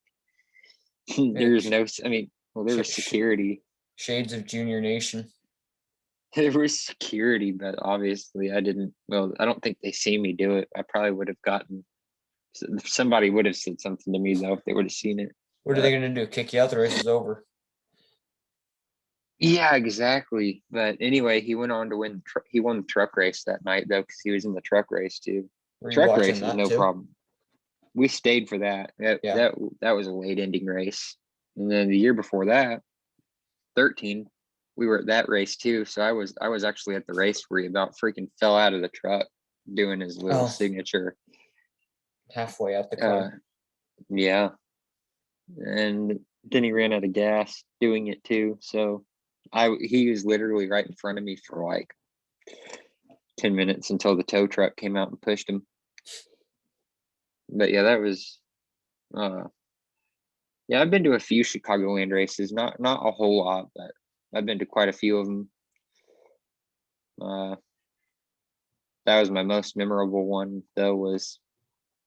There's no, I mean, well, there was security. Shades of Junior Nation. There was security, but obviously I didn't. Well, I don't think they see me do it. I probably would have gotten. Somebody would have said something to me though if they would have seen it. What are they gonna do? Kick you out? The race is over. Yeah, exactly. But anyway, he went on to win. He won the truck race that night though, because he was in the truck race too. Were you Truck watching race is that no too? problem. We stayed for that. Yeah. That was a late ending race. And then the year before that, 13, we were at that race too. So I was actually at the race where he about freaking fell out of the truck doing his little Oh, signature. halfway out the car. Yeah. And then he ran out of gas doing it too. So he was literally right in front of me for like 10 minutes until the tow truck came out and pushed him. But yeah, that was yeah, I've been to a few Chicagoland races, not a whole lot, but I've been to quite a few of them. That was my most memorable one though, was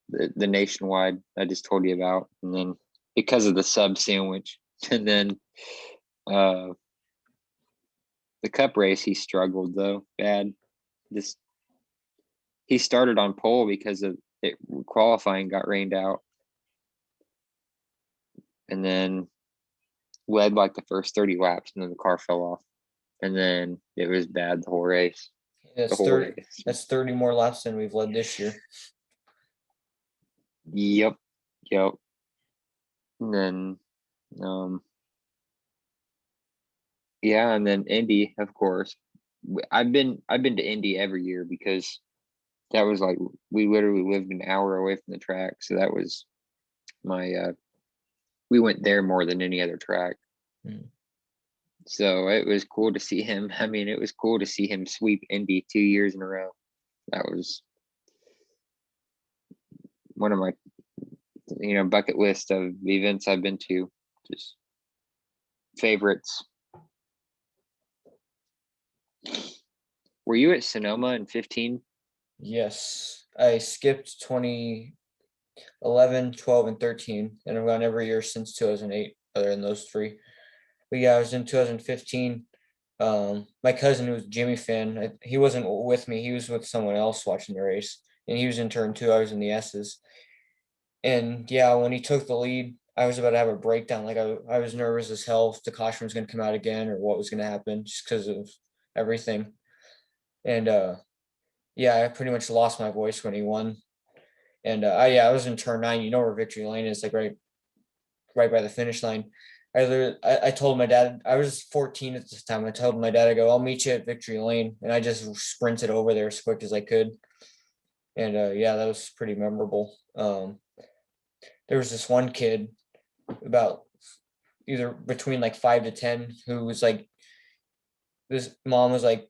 the nationwide I just told you about, and then because of the sub sandwich, and then the cup race he struggled though bad. Just he started on pole because of it, qualifying got rained out, and then led like the first 30 laps, and then the car fell off, and then it was bad the whole race. The whole race. That's 30 more laps than we've led this year. Yep. And then yeah, and then Indy, of course. I've been to Indy every year because that was like we literally lived an hour away from the track, so that was my we went there more than any other track. So it was cool to see him. I mean, it was cool to see him sweep Indy 2 years in a row. That was one of my bucket list of events I've been to, just favorites. Were you at Sonoma in 15? Yes, I skipped 2011, 12, and 13, and I've gone every year since 2008, other than those three. But yeah, I was in 2015. My cousin, who was a Jimmy fan, he wasn't with me. He was with someone else watching the race, and he was in turn two. I was in the S's. And yeah, when he took the lead, I was about to have a breakdown. Like I was nervous as hell if the caution was going to come out again or what was going to happen just because of everything. And yeah, I pretty much lost my voice when he won. And I was in turn 9. You know where victory lane is, like right by the finish line. I told my dad, I was 14 at this time. I told my dad, I go, I'll meet you at victory lane, and I just sprinted over there as quick as I could. And yeah, that was pretty memorable. There was this one kid about either between like 5 to 10 who was like, this mom was like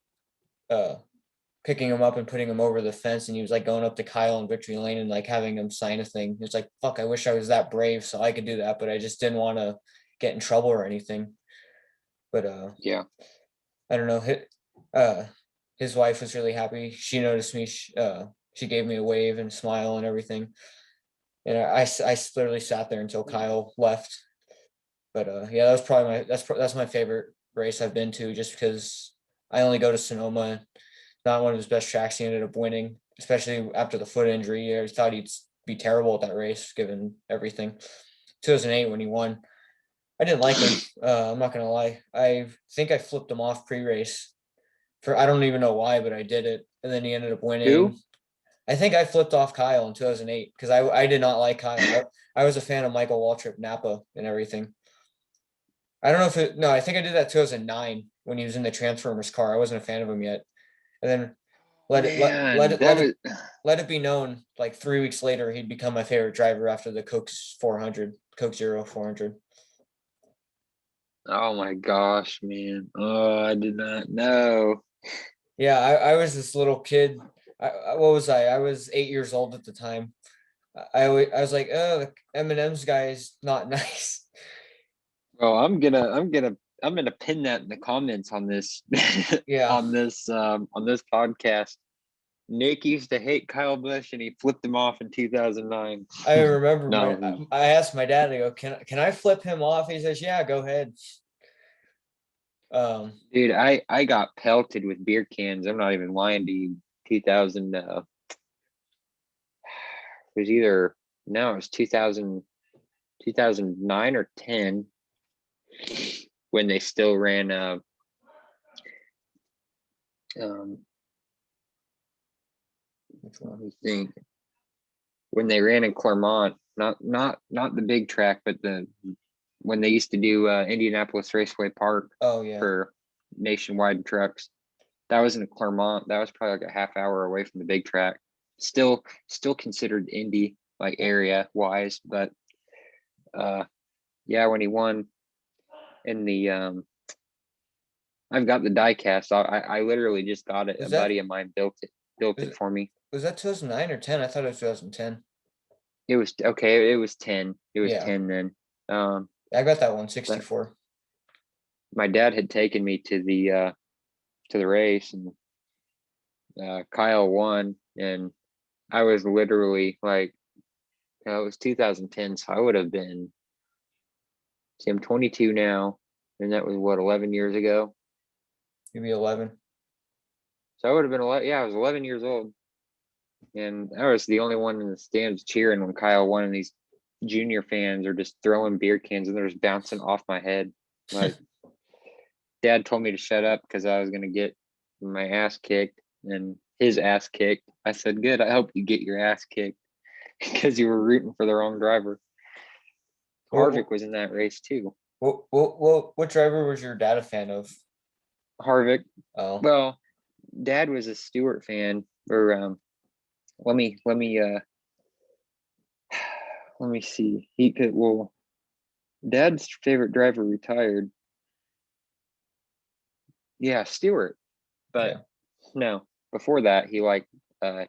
picking him up and putting him over the fence, and he was like going up to Kyle in victory lane and like having him sign a thing. It's like, fuck, I wish I was that brave so I could do that, but I just didn't want to get in trouble or anything. But Yeah. I don't know. His wife was really happy. She noticed me. She gave me a wave and smile and everything. And I literally sat there until Kyle left. But yeah, that was probably that's my favorite race I've been to, just because I only go to Sonoma. Not one of his best tracks. He ended up winning, especially after the foot injury. I thought he'd be terrible at that race given everything. 2008 when he won, I didn't like him. I'm not gonna lie. I think I flipped him off pre-race. I don't even know why, but I did it, and then he ended up winning. Who? I think I flipped off Kyle in 2008 because I did not like Kyle. I was a fan of Michael Waltrip, Napa, and everything. I don't know if no, I think I did that 2009 when he was in the Transformers car. I wasn't a fan of him yet, and then Man, that was let it be known, like 3 weeks later, he'd become my favorite driver after the Coke 400, Coke Zero 400. oh my gosh, man. Oh, I did not know. Yeah, I was this little kid. What was I? I was 8 years old at the time. I was like, oh, the M&M's guy is not nice. Well, I'm gonna I'm gonna pin that in the comments on this Yeah, on this podcast. Nick used to hate Kyle Busch and he flipped him off in 2009. I remember No, I asked my dad, I go, can I flip him off? He says, yeah, go ahead. dude, I got pelted with beer cans. I'm not even lying to you. 2000 it was either no, it was 2009 or 10 when they still ran let me think. When they ran in Clermont, not the big track, but when they used to do Indianapolis Raceway Park oh yeah. for nationwide trucks. That was in Clermont. That was probably like a half hour away from the big track. Still considered Indy like area wise, but yeah, when he won in the I've got the die cast. I literally just got it. Was A that buddy of mine built it for me. was that 2009 or 10? I thought it was 2010. It was okay. It was 10. It was Yeah. 10 then. I got that one, 64. My dad had taken me to the race, and Kyle won, and I was literally like, it was 2010, so I would have been. See, I'm 22 now, and that was what 11 years ago. Maybe 11. So I would have been 11. Yeah, I was 11 years old, and I was the only one in the stands cheering when Kyle won, and these junior fans are just throwing beer cans and they're just bouncing off my head. Like, Dad told me to shut up because I was gonna get my ass kicked and his ass kicked. I said, "Good. I hope you get your ass kicked because you were rooting for the wrong driver." Harvick was in that race too. What driver was your dad a fan of? Harvick. Oh, Well, Dad was a Stewart fan. Or let me see. He could. Well, Dad's favorite driver retired. Yeah, Stewart. But yeah. no, before that he liked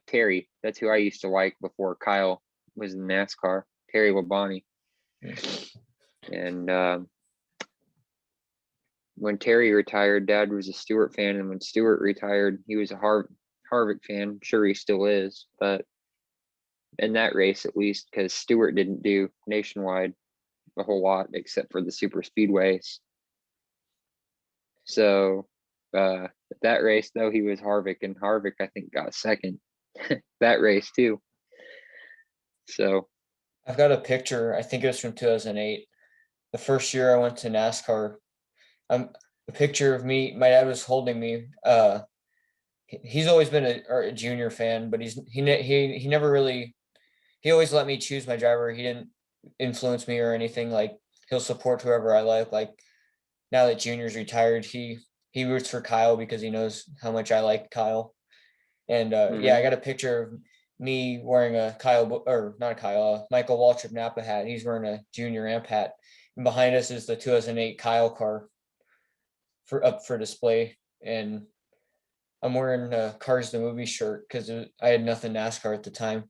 Terry. That's who I used to like before Kyle was in NASCAR. Terry Labonte. And when Terry retired, Dad was a Stewart fan, and when Stewart retired, he was a Harvick fan. I'm sure he still is, but in that race at least, because Stewart didn't do nationwide a whole lot except for the super speedways. So that race though, he was Harvick, and Harvick I think got second that race too. So I've got a picture. I think it was from 2008. The first year I went to NASCAR. A picture of me. My dad was holding me. He's always been a junior fan, but he never really. He always let me choose my driver. He didn't influence me or anything. Like, he'll support whoever I like. Like, now that Junior's retired, he roots for Kyle because he knows how much I like Kyle. And yeah, I got a picture of me wearing a or not a Kyle, Michael Waltrip Napa hat. He's wearing a Junior Amp hat. And behind us is the 2008 Kyle car up for display. And I'm wearing a Cars the Movie shirt because I had nothing NASCAR at the time.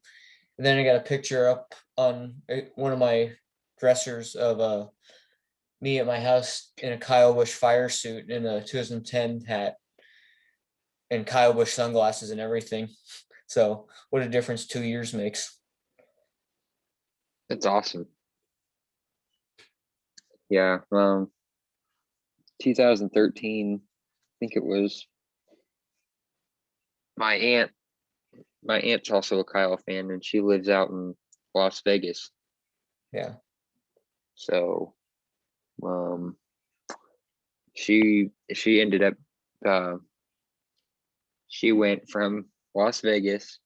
And then I got a picture up on one of my dressers of me at my house in a Kyle Busch fire suit and a 2010 hat and Kyle Busch sunglasses and everything. So what a difference 2 years makes. that's awesome. Yeah. 2013, I think it was my aunt. My aunt's also a Kyle fan, and she lives out in Las Vegas. Yeah. So she ended up she went from Las Vegas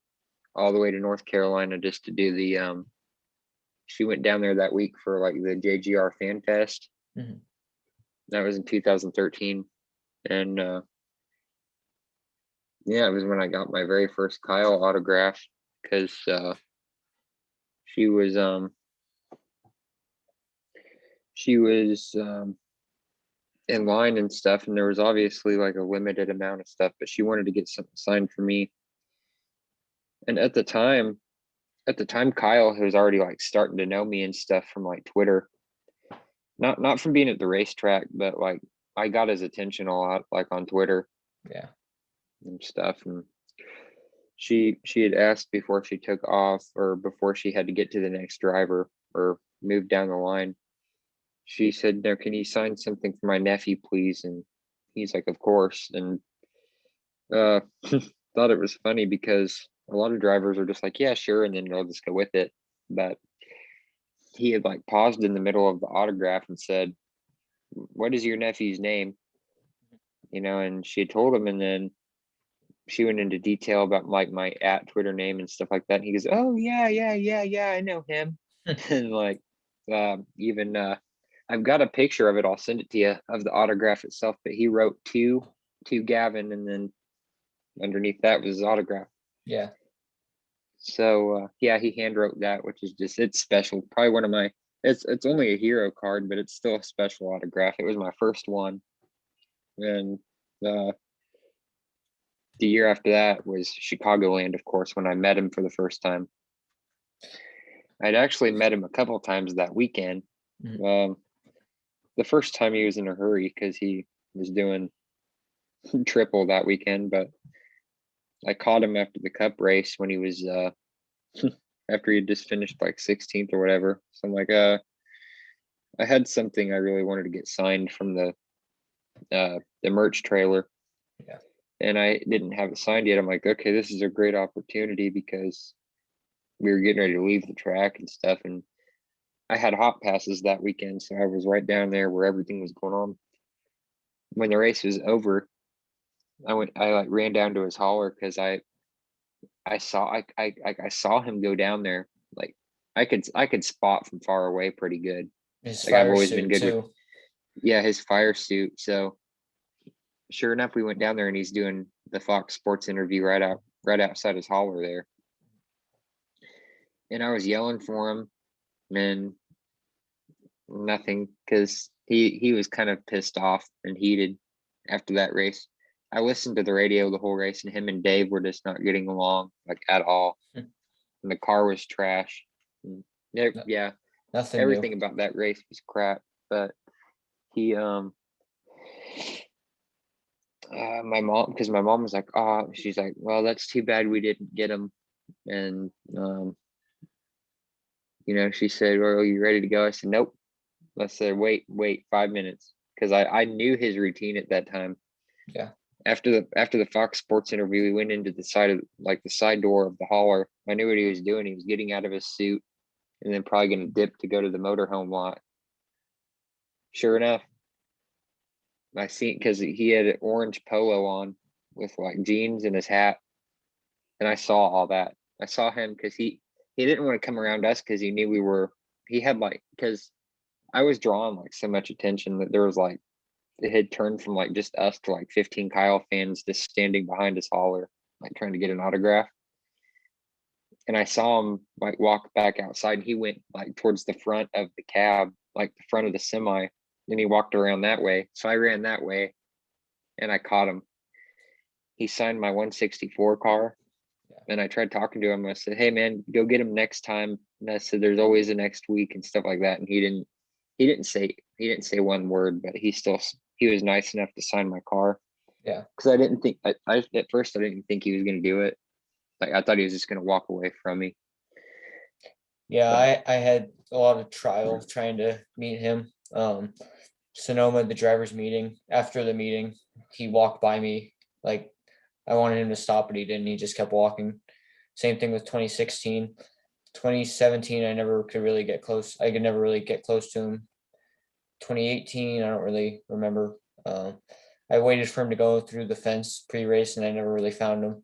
all the way to North Carolina just to do the she went down there that week for like the JGR Fan Fest. Mm-hmm. That was in 2013. And yeah, it was when I got my very first Kyle autograph, because she was in line and stuff, and there was obviously like a limited amount of stuff, but she wanted to get something signed for me. And at the time Kyle was already like starting to know me and stuff from like Twitter, not from being at the racetrack, but like I got his attention a lot, like on Twitter Yeah. and stuff. And she had asked before she took off, or before she had to get to the next driver or move down the line. She said, "No, can you sign something for my nephew, please?" And he's like, "Of course." And uh thought it was funny because a lot of drivers are just like, "Yeah, sure," and then they'll just go with it. But he had like paused in the middle of the autograph and said, "What is your nephew's name?" And she had told him, and then she went into detail about like my at Twitter name and stuff like that. And he goes, "Oh yeah, yeah, yeah, yeah, I know him." And like, even I've got a picture of it. I'll send it to you, of the autograph itself. But he wrote to Gavin, and then underneath that was his autograph. Yeah. So yeah, he hand wrote that, which is just, it's special. Probably one of my, it's only a hero card, but it's still a special autograph. It was my first one, and uh, the year after that was Chicagoland, of course, when I met him for the first time. I'd actually met him a couple times that weekend. Mhm. The first time he was in a hurry because he was doing triple that weekend, but I caught him after the cup race when he was after he had just finished like 16th or whatever. So I'm like, I had something I really wanted to get signed from the merch trailer. Yeah. And I didn't have it signed yet. I'm like, okay, this is a great opportunity because we were getting ready to leave the track and stuff. And I had hot passes that weekend, so I was right down there where everything was going on. When the race was over, I like ran down to his hauler because I saw him go down there. Like I could spot from far away pretty good. His Like I've fire always been suit good with, too. yeah, his fire suit. So sure enough, we went down there and he's doing the Fox Sports interview right outside his hauler there. And I was yelling for him, and nothing, because he was kind of pissed off and heated after that race. I listened to the radio the whole race, and him and Dave were just not getting along like at all. Hmm. And the car was trash. And No- yeah, Nothing new. everything about that race was crap. But he my mom, because my mom was like, "Oh," she's like, "Well, that's too bad we didn't get him." And she said, "Well, are you ready to go?" I said, "Nope." I said, wait 5 minutes, because I knew his routine at that time. Yeah. After the Fox Sports interview, we went into the side door of the hauler. I knew what he was doing. He was getting out of his suit and then probably going to dip to go to the motorhome lot. Sure enough, I seen, because he had an orange polo on with like jeans and his hat, and I saw all that. I saw him because he didn't want to come around us because he knew we were. He had like, because I was drawing like so much attention that there was like, it had turned from like just us to like 15 Kyle fans just standing behind his hauler, like trying to get an autograph. And I saw him like walk back outside, and he went like towards the front of the cab, like the front of the semi. Then he walked around that way. So I ran that way and I caught him. He signed my 164 car. Yeah. And I tried talking to him. I said, "Hey man, go get him next time." And I said, "There's always a next week," and stuff like that. And he didn't say one word, but he was nice enough to sign my car. Yeah. Because I didn't think, I at first I didn't think he was going to do it. Like I thought he was just going to walk away from me. Yeah. But I had a lot of trial trying to meet him. Sonoma, the driver's meeting. After the meeting, he walked by me. Like I wanted him to stop, but he didn't. He just kept walking. Same thing with 2016. 2017, I never could really get close. I could never really get close to him. 2018, I don't really remember. I waited for him to go through the fence pre-race, and I never really found him.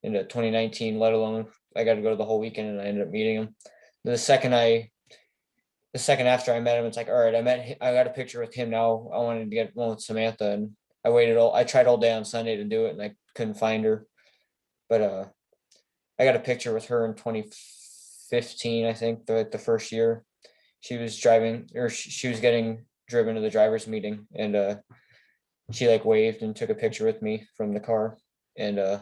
Into 2019, let alone I got to go to the whole weekend, and I ended up meeting him. The second I, the second after I met him, it's like, all right, I got a picture with him now. I wanted to get one with Samantha, and I tried all day on Sunday to do it, and I couldn't find her. But I got a picture with her in 2015, I think, the first year. She was driving, or she was getting driven to the driver's meeting, and she like waved and took a picture with me from the car. And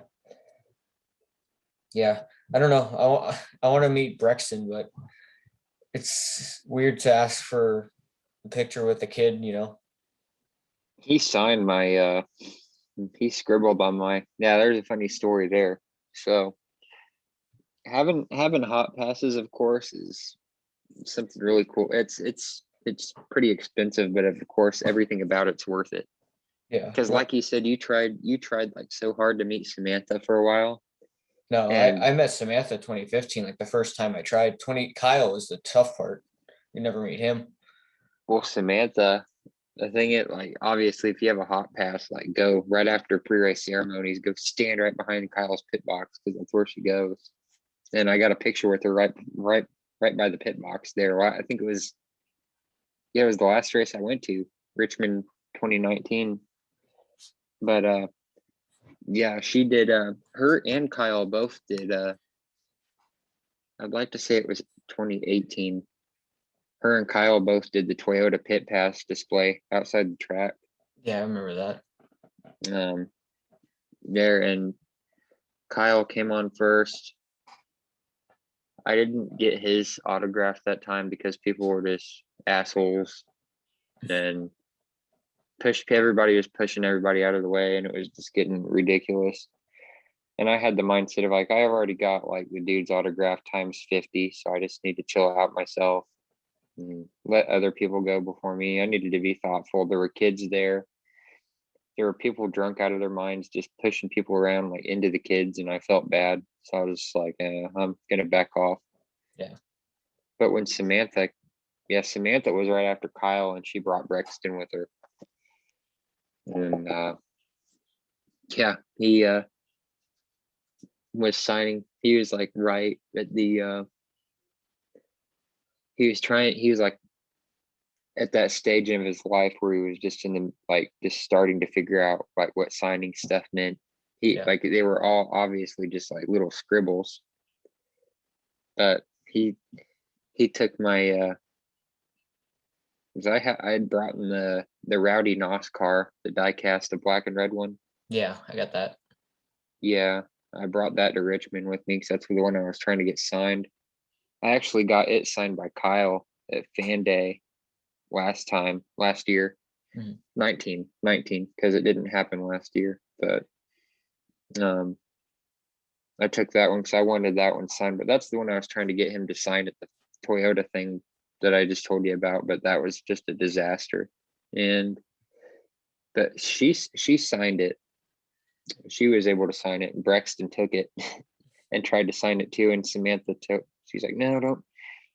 yeah, I don't know. I want to meet Brexton, but it's weird to ask for a picture with a kid. He signed my he scribbled on my, yeah, there's a funny story there. So having hot passes, of course, is something really cool. It's pretty expensive, but of course everything about it's worth it. Yeah. Because like you said, you tried like so hard to meet Samantha for a while. No, And I met Samantha 2015, like the first time I tried. Kyle was the tough part. You never meet him. well, Samantha, the thing is, like, obviously if you have a hot pass, like go right after pre-race ceremonies, go stand right behind Kyle's pit box because that's where she goes. And I got a picture with her right by the pit box there. I think it was, yeah, it was the last race I went to, Richmond 2019. But yeah, she did her and Kyle both did I'd like to say it was 2018. Her and Kyle both did the Toyota pit pass display outside the track. Yeah, I remember that. There, and Kyle came on first. I didn't get his autograph that time because people were just assholes and everybody was pushing everybody out of the way, and it was just getting ridiculous. And I had the mindset of like, I've already got like the dude's autograph times 50, so I just need to chill out myself and let other people go before me. I needed to be thoughtful. There were kids there. There were people drunk out of their minds, just pushing people around like into the kids, and I felt bad. So I was just like, I'm gonna back off. Yeah. But when Samantha was right after Kyle, and she brought Brexton with her. And yeah, he was signing. He was like right at the he was like at that stage of his life where he was just in the like just starting to figure out like what signing stuff meant. Yeah. Like they were all obviously just like little scribbles. But he took my because I had brought in the Rowdy NOS car, the diecast, the black and red one. Yeah, I got that. Yeah, I brought that to Richmond with me because that's the one I was trying to get signed. I actually got it signed by Kyle at Fan Day last year, Mhm. 19, because it didn't happen last year. But I took that one because I wanted that one signed. But that's the one I was trying to get him to sign at the Toyota thing that I just told you about. But that was just a disaster. But she signed it. She was able to sign it, and Brexton took it and tried to sign it too. And Samantha took. She's like, no, don't.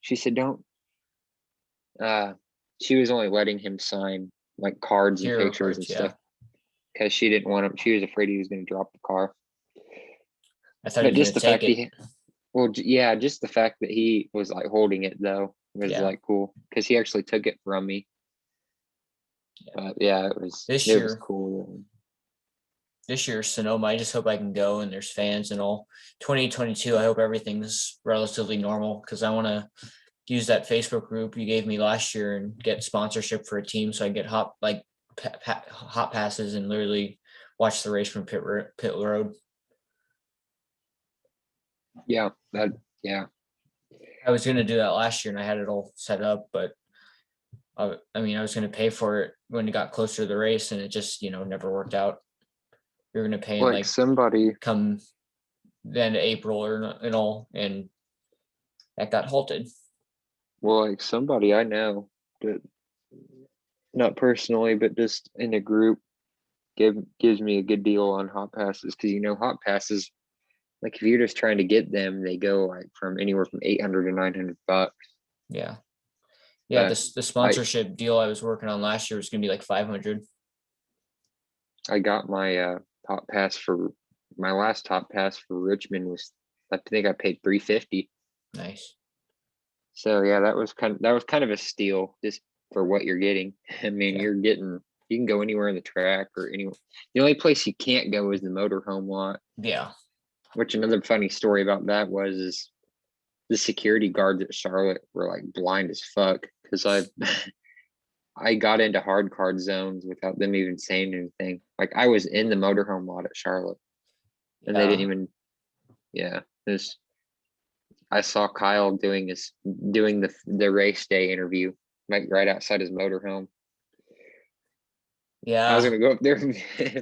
She said, don't. She was only letting him sign like cards and Hero pictures and cards, yeah. stuff because she didn't want him. She was afraid he was going to drop the car. I thought he But was just gonna the take fact it. yeah, just the fact that he was like holding it though was Yeah. like cool because he actually took it from me. Yeah. But yeah, it was cool. This year, Sonoma, I just hope I can go and there's fans and all. 2022, I hope everything's relatively normal because I want to use that Facebook group you gave me last year and get sponsorship for a team so I get hot passes and literally watch the race from pit road. Yeah, yeah. I was going to do that last year and I had it all set up, but I mean, I was going to pay for it when it got closer to the race and it just, never worked out. You're going to pay in Like somebody, come then April and all, and that got halted. like somebody I know that not personally, but just in a group gives me a good deal on hot passes because hot passes, like if you're just trying to get them, they go like from anywhere from 800 to $900. Yeah. Yeah, But the sponsorship deal I was working on last year was going to be like 500. I got my top pass for my last top pass for Richmond was, I think I paid 350. Nice. So yeah, that was kind of a steal just for what you're getting. I mean, Yeah. you can go anywhere in the track or anywhere. The only place you can't go is the motorhome lot. Yeah. Which another funny story about that is the security guards at Charlotte were like blind as fuck because I got into hard card zones without them even saying anything. Like I was in the motorhome lot at Charlotte, and they didn't even. Yeah, this. I saw Kyle doing the race day interview like right outside his motorhome. I was Yeah, gonna go up there,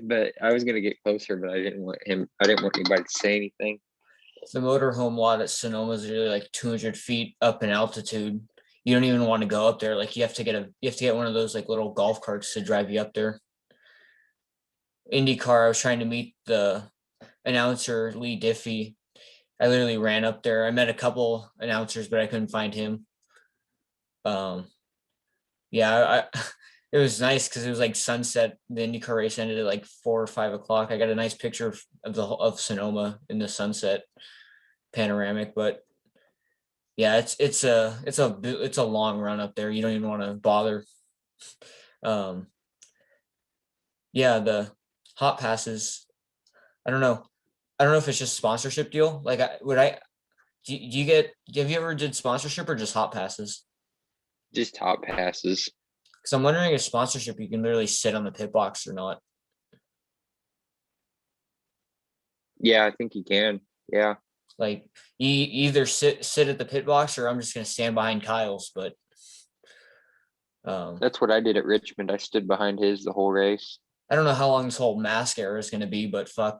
but I was gonna get closer, but I didn't want anybody to say anything. the motorhome lot at Sonoma is really like 200 feet up in altitude. You don't even want to go up there. Like you have to get one of those like little golf carts to drive you up there. IndyCar, I was trying to meet the announcer Lee Diffie. I literally ran up there. I met a couple announcers, but I couldn't find him. Um, yeah, it was nice because it was like sunset. The IndyCar race ended at like 4 or 5 o'clock. I got a nice picture of Sonoma in the sunset panoramic. But yeah, it's a long run up there. You don't even want to bother. Um, yeah, the hot passes. I don't know. I don't know if it's just sponsorship deal. Like, do you get? Have you ever did sponsorship or just hot passes? Just hot passes. Because I'm wondering if sponsorship you can literally sit on the pit box or not. Yeah, I think you can. Yeah, Like you either sit at the pit box or I'm just gonna stand behind Kyle's. But that's what I did at Richmond. I stood behind his the whole race. I don't know how long this whole mask era is gonna be, but fuck.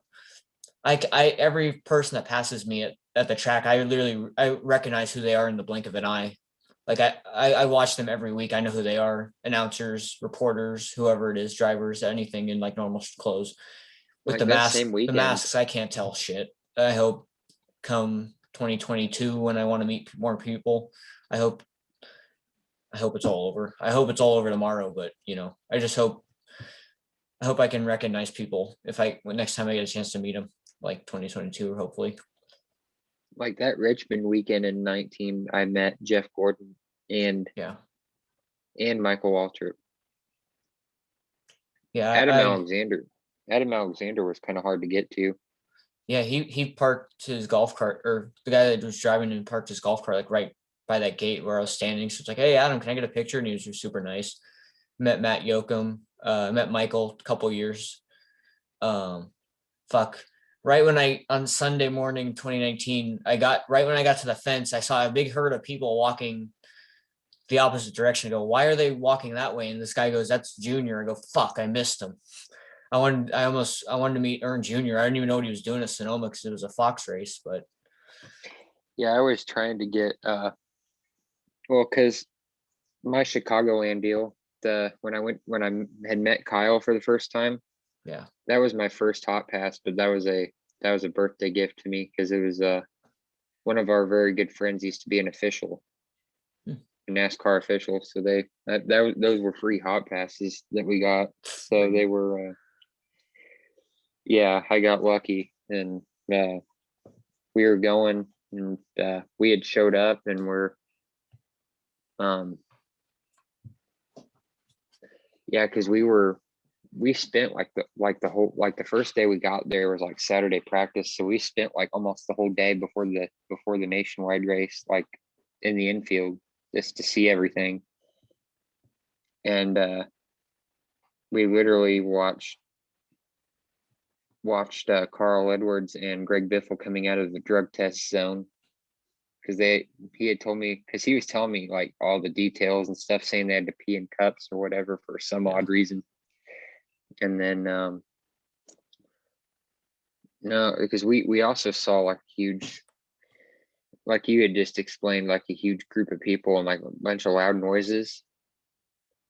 I every person that passes me at the track, I recognize who they are in the blink of an eye. Like I watch them every week. I know who they are. Announcers, reporters, whoever it is, drivers, anything in like normal clothes. With Like that same the weekend. masks, I can't tell shit. I hope come 2022 when I want to meet more people, I hope it's all over. I hope it's all over tomorrow, but I just hope I can recognize people if next time I get a chance to meet them, like 2022, hopefully. Like that Richmond weekend in 19, I met Jeff Gordon and Yeah. Michael Waltrip. Yeah. Adam Alexander. Adam Alexander was kind of hard to get to. Yeah, he parked his golf cart, or the guy that was driving and parked his golf cart like right by that gate where I was standing. So it's like, hey Adam, can I get a picture? And he was super nice. Met Matt Yoakum, met Michael a couple years. Um, fuck. Right when on Sunday morning 2019, right when I got to the fence, I saw a big herd of people walking the opposite direction. I go, why are they walking that way? And this guy goes, that's Junior. I go, fuck, I missed him. I wanted to meet Ern Jr. I didn't even know what he was doing at Sonoma because it was a Fox race, but Yeah, I was trying to get well, because my Chicagoland deal, when I had met Kyle for the first time, yeah. that was my first hot pass, but that was a birthday gift to me because it was one of our very good friends used to be an official, Hmm. a NASCAR official. So those were free hot passes that we got. So they were yeah, I got lucky and we were going and we had showed up and um yeah, because we spent like the first day we got there was like Saturday practice, so we spent like almost the whole day before the nationwide race, like in the infield just to see everything. And we literally watched Carl Edwards and Greg Biffle coming out of the drug test zone because he had told me, because he was telling me like all the details and stuff, saying they had to pee in cups or whatever for some odd reason. And then no, because we also saw like huge, like you had just explained, like a huge group of people and like a bunch of loud noises,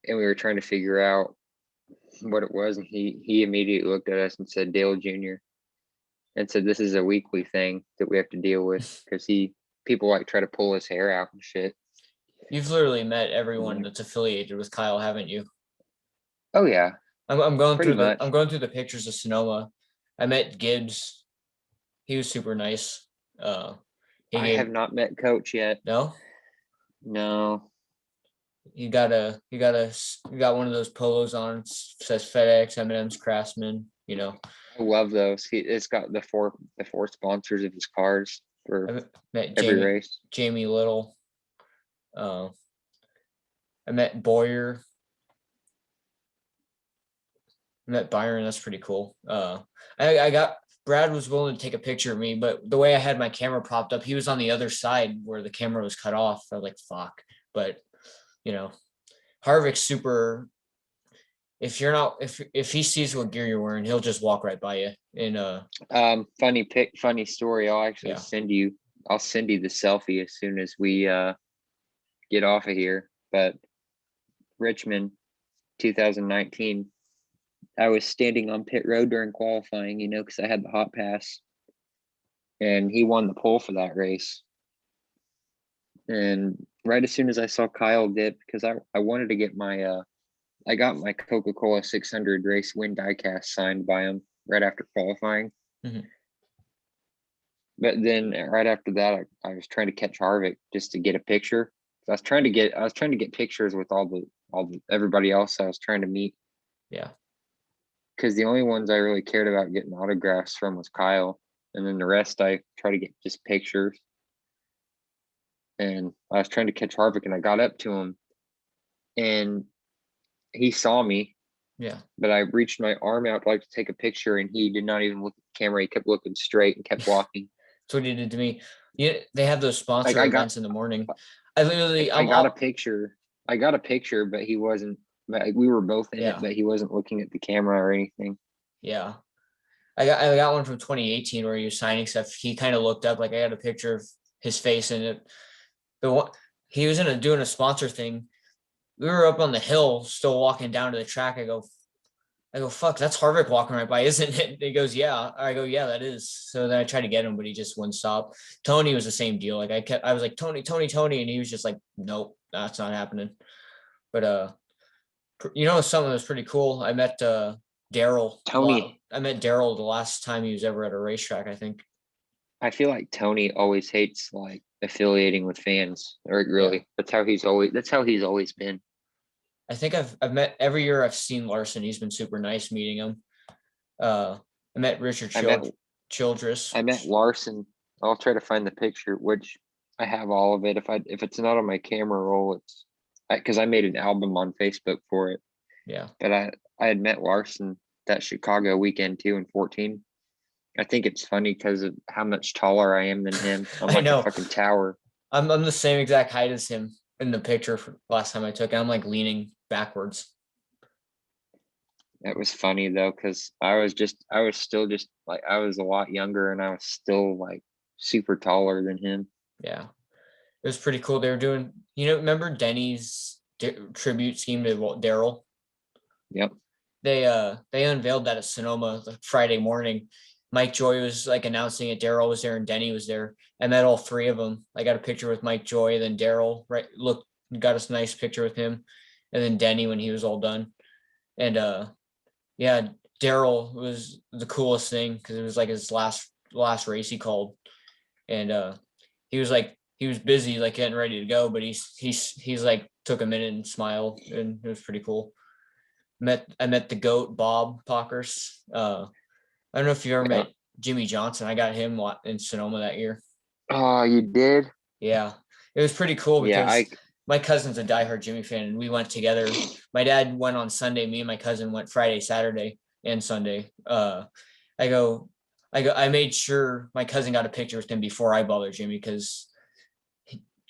and we were trying to figure out what it was, and he immediately looked at us and said Dale Jr. and said this is a weekly thing that we have to deal with because people like try to pull his hair out and shit. You've literally met everyone that's affiliated with Kyle, haven't you? Oh yeah, I'm going pretty through the much. pictures of Sonoma. I met Gibbs. He was super nice. He I have gave not met Coach yet. no. No, You got one of those polos on. Says FedEx, M&M's, Craftsman. I love those. It's got the four sponsors of his cars for I met every race. Jamie Little. Uh, I met Boyer. I met Byron. That's pretty cool. I got Brad was willing to take a picture of me, but the way I had my camera propped up, he was on the other side where the camera was cut off. I was like, fuck. But you know, Harvick's super. if he sees what gear you're wearing, he'll just walk right by you. And Funny story. yeah, I'll send you the selfie as soon as we get off of here. But Richmond 2019, I was standing on pit road during qualifying, because I had the hot pass, and he won the pole for that race. And right as soon as I saw Kyle dip, because I wanted to get I got my Coca-Cola 600 race win diecast signed by him right after qualifying. Mhm. But then right after that, I was trying to catch Harvick just to get a picture. So I was trying to get pictures with all the everybody else I was trying to meet, Yeah, because the only ones I really cared about getting autographs from was Kyle, and then the rest I try to get just pictures. And I was trying to catch Harvick, and I got up to him, and he saw me, yeah. but I reached my arm out like to take a picture, and he did not even look at the camera. He kept looking straight and kept walking. That's what he did to me. Yeah, they have those Like sponsor I got events in the morning. I literally, I I'm got a all, picture. I got a picture, but he wasn't. We were both in it, yeah, but he wasn't looking at the camera or anything. yeah. I got one from 2018 where he was signing stuff. He kind of looked up, like I got a picture of his face in it. The one he was doing a sponsor thing. We were up on the hill, still walking down to the track. I go, fuck, that's Harvick walking right by, isn't it? He goes, yeah. I go, yeah, that is. So then I tried to get him, but he just wouldn't stop. Tony was the same deal. Like I was like, Tony, Tony, Tony, and he was just like, nope, that's not happening. But something that was pretty cool. I met Daryl. Tony, I met Daryl the last time he was ever at a racetrack, I think. I feel like Tony always hates like affiliating with fans, or Yeah. really, that's how he's always been. I think I've met every year I've seen Larson. He's been super nice meeting him. I met Richard I met Childress. I met Larson. I'll try to find the picture, which I have all of it. If it's not on my camera roll, it's because I made an album on Facebook for it. Yeah. But I had met Larson that Chicago weekend too in 14. I think it's funny because of how much taller I am than him. I'm I like a know. fucking tower. I'm the same exact height as him in the picture for last time I took it. I'm like leaning backwards. It was funny though, because I was still just like, I was a lot younger, and I was still like super taller than him. Yeah. It was pretty cool. They were doing, remember Denny's tribute scheme to Daryl? Yep. They unveiled that at Sonoma like Friday morning. Mike Joy was like announcing it. Daryl was there and Denny was there. I met all three of them. I got a picture with Mike Joy, then Daryl, right? Look, got us a nice picture with him, and then Denny when he was all done. And yeah, Daryl was the coolest thing because it was like his last race he called, and he was busy like getting ready to go, but he's like took a minute and smiled, and it was pretty cool. I met the goat Bob Pockers. I don't know if you ever Yeah. met Jimmy Johnson. I got him in Sonoma that year. Oh, you did? Yeah, it was pretty cool Yeah. because my cousin's a diehard Jimmy fan, and we went together. My dad went on Sunday. Me and my cousin went Friday, Saturday, and Sunday. I go, I made sure my cousin got a picture with him before I bothered Jimmy because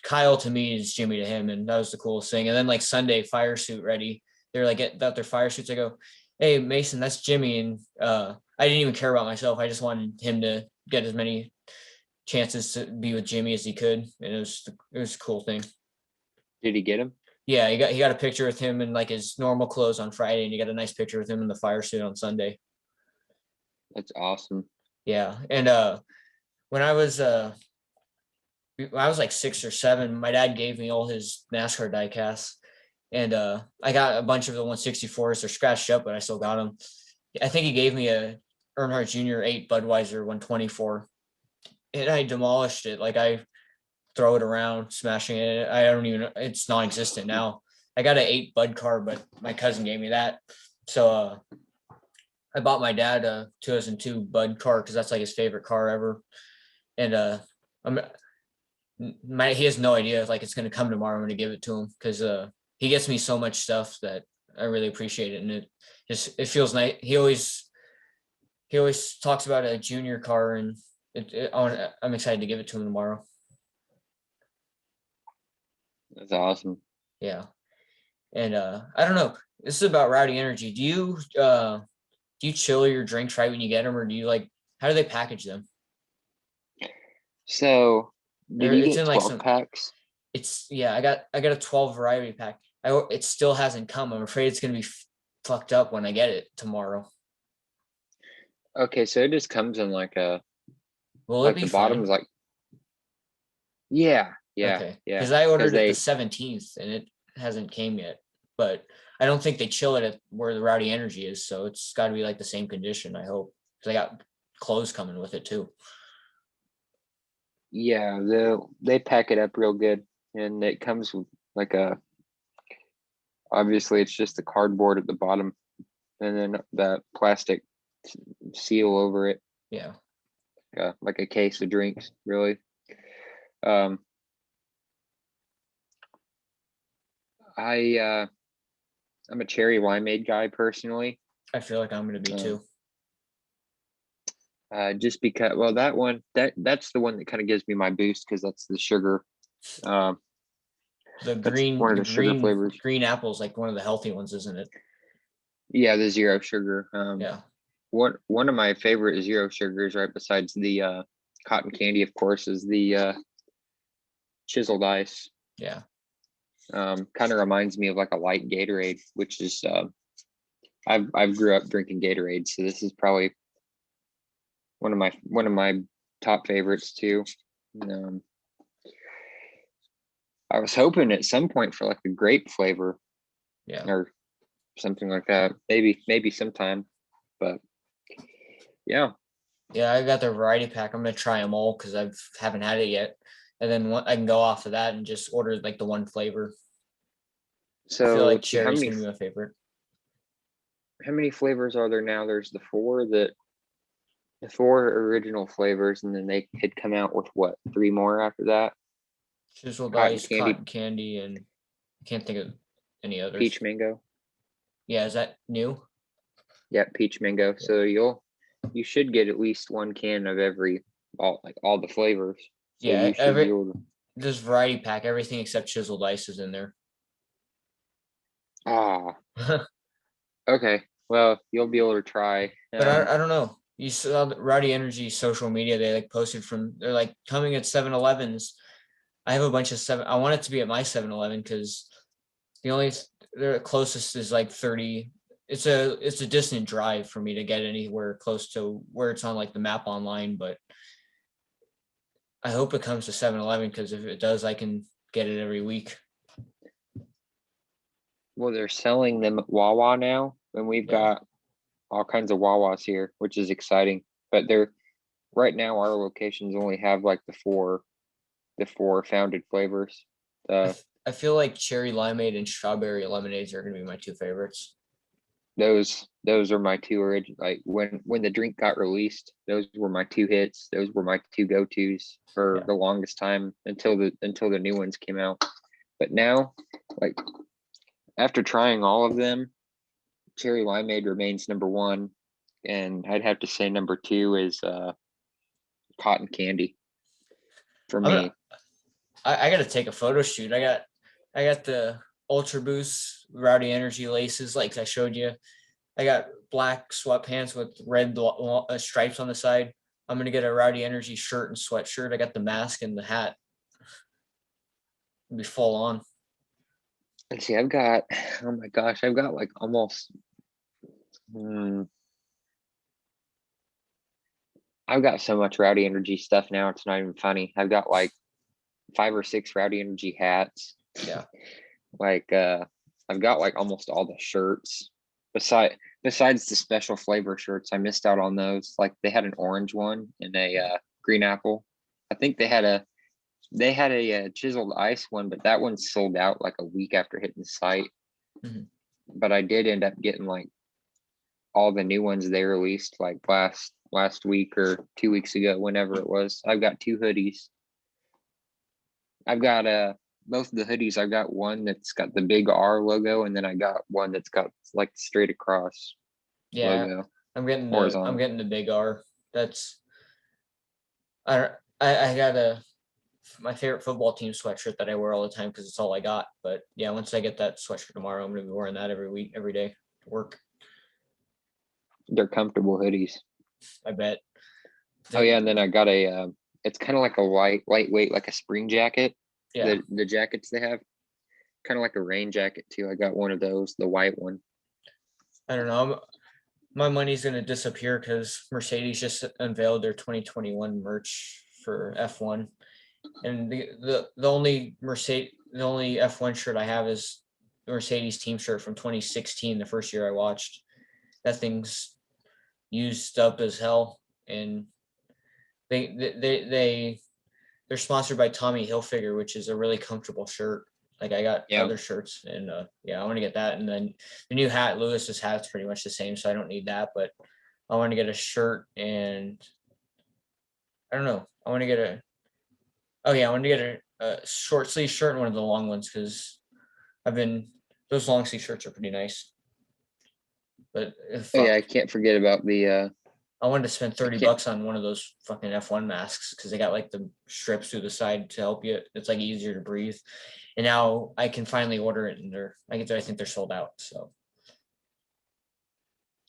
Kyle to me is Jimmy to him, and that was the coolest thing. And then like Sunday, fire suit ready. They're like getting out their fire suits. I go, hey Mason, that's Jimmy, and I didn't even care about myself. I just wanted him to get as many chances to be with Jimmy as he could, and it was a cool thing. Did he get him? Yeah, he got a picture with him in like his normal clothes on Friday, and you got a nice picture with him in the fire suit on Sunday. That's awesome. Yeah, and when I was like 6 or 7, my dad gave me all his NASCAR diecasts, and I got a bunch of the 164s. They're scratched up, but I still got them. I think he gave me a Earnhardt Jr. 8 Budweiser 124, and I demolished it. Like I throw it around, smashing it. I don't even. It's non-existent now. I got an 8 Bud car, but my cousin gave me that, so I bought my dad a 2002 Bud car because that's like his favorite car ever, and I'm he has no idea if like it's gonna come tomorrow. I'm gonna give it to him because he gets me so much stuff that I really appreciate it, and it feels nice. He always talks about a junior car, and I'm excited to give it to him tomorrow. That's awesome. Yeah, And I don't know. This is about Rowdy Energy. Do you chill your drinks right when you get them, or do you like how do they package them? So did you It's get in like 12 some. packs? It's yeah. I got a 12 variety pack. It still hasn't come. I'm afraid it's gonna be fucked up when I get it tomorrow. Okay, so it just comes in Will it like be the fine? bottom's like, yeah, yeah, Okay, yeah. because I Because ordered it the they 17th and it hasn't came yet. But I don't think they chill it at where the Rowdy Energy is, so it's got to be like the same condition. I hope. 'Cause I got clothes coming with it too. yeah, they pack it up real good, and it comes with like a obviously it's just the cardboard at the bottom, and then that plastic seal over it, Yeah. like a case of drinks, really. Um, I'm a cherry limeade guy personally. I feel like I'm gonna be Um, too. just because, well, that's the one that kind of gives me my boost because that's the sugar. Um, The that's green, one of the the sugar green, flavors. green apple's like one of the healthy ones, isn't it? Yeah, the zero sugar. Yeah. One of my favorite zero sugars, right besides the cotton candy, of course, is the chiseled ice. Yeah. Kind of reminds me of like a light Gatorade, which is I've grew up drinking Gatorade, so this is probably one of my top favorites too. Um, I was hoping at some point for like a grape flavor Yeah. or something like that. Maybe sometime, but yeah. Yeah. I got the variety pack. I'm gonna try them all because I haven't had it yet. And then I can go off of that and just order like the one flavor. I feel So like let's see cherry's gonna be my favorite. how many flavors are there now? There's the four original flavors, and then they had come out with what, three more after that? Chiseled Cotton ice, candy, cotton candy, and I can't think of any peach others. mango. Yeah, is that new? Yeah, peach mango. So you should get at least one can of all the flavors. So Yeah, you should be every able to. this variety pack, everything except chiseled ice is in there. Ah, okay. Well, you'll be able to try. But I don't know. You saw the Rowdy Energy social media, they like posted they're like coming at 7-Elevens. I have a bunch of I want it to be at my 7-Eleven because the only the closest is like 30. It's a distant drive for me to get anywhere close to where it's on like the map online, but I hope it comes to 7-Eleven because if it does, I can get it every week. Well, they're selling them at Wawa now, and we've Yeah. got all kinds of Wawas here, which is exciting. But they're right now our locations only have like the four founded flavors. Uh, I feel like cherry limeade and strawberry lemonades are gonna be my two favorites. those are my two original. Like when the drink got released, those were my two hits. Those were my two go tos for Yeah. the longest time until the new ones came out. But now, like after trying all of them, cherry limeade remains number one, and I'd have to say number two is cotton candy for I'm gonna, me. I gotta take a photo shoot. I got the Ultra Boost Rowdy Energy laces, like I showed you. I got black sweatpants with red stripes on the side. I'm gonna get a Rowdy Energy shirt and sweatshirt. I got the mask and the hat. It'll be full on. Let's see, I've got oh my gosh, I've got like almost. hmm, I've got so much Rowdy Energy stuff now. It's not even funny. I've got like five or six Rowdy Energy hats. Yeah. Like I've got like almost all the shirts. Besides the special flavor shirts, I missed out on those. Like they had an orange one and a green apple. I think they had a chiseled ice one, but that one sold out like a week after hitting the site. Mhm. But I did end up getting like all the new ones they released like last week or 2 weeks ago, whenever it was. I've got two hoodies. I've got both of the hoodies. I've got one that's got the big R logo, and then I got one that's got like straight across Yeah. logo, I'm horizontal. getting the big R. That's I don't- I gotta my favorite football team sweatshirt that I wear all the time because it's all I got. But yeah, once I get that sweatshirt tomorrow, I'm gonna be wearing that every week, every day to work. They're comfortable hoodies. I bet. Oh yeah, and then I got a. It's kind of like a lightweight, like a spring jacket. Yeah. The jackets they have, kind of like a rain jacket too. I got one of those, the white one. I don't know. My money's gonna disappear because Mercedes just unveiled their 2021 merch for F1, and the only F1 shirt I have is the Mercedes team shirt from 2016, the first year I watched. That thing's used up as hell, and they're sponsored by Tommy Hilfiger, which is a really comfortable shirt. Like I got other shirts, and yeah, I want to get that. And then the new hat, Lewis's hat's pretty much the same, so I don't need that. But I want to get a shirt, and I don't know. I want to get a short sleeve shirt and one of the long ones because those long sleeve shirts are pretty nice. But yeah, I can't forget about the. I wanted to spend $30 on one of those fucking F1 masks because they got like the strips through the side to help you. It's like easier to breathe. And now I can finally order it, and I think they're sold out. So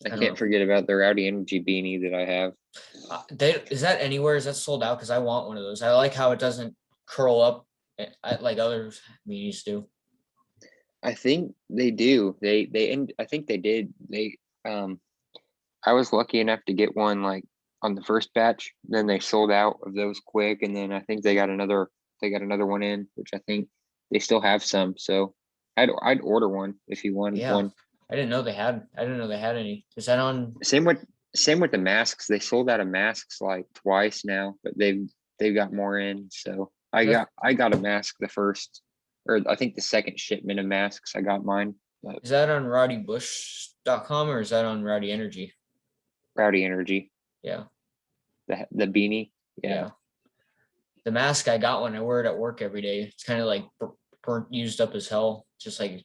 I can't forget about the Rowdy Energy beanie that I have. Is that anywhere? Is that sold out? Because I want one of those. I like how it doesn't curl up like other beanies do. I think they do. I think they did. I was lucky enough to get one like on the first batch. Then they sold out of those quick, and then I think they got another one in, which I think they still have some. So I'd order one if you want one. I didn't know they had any. Is that on? Same with the masks. They sold out of masks like twice now, but they've got more in. So I got a mask the first, or I think the second shipment of masks. I got mine. Is that on rowdybush.com or is that on Rowdy Energy? Rowdy Energy. Yeah. The beanie. Yeah. The mask, I got one. I wear it at work every day. It's kind of like burnt, used up as hell. Just like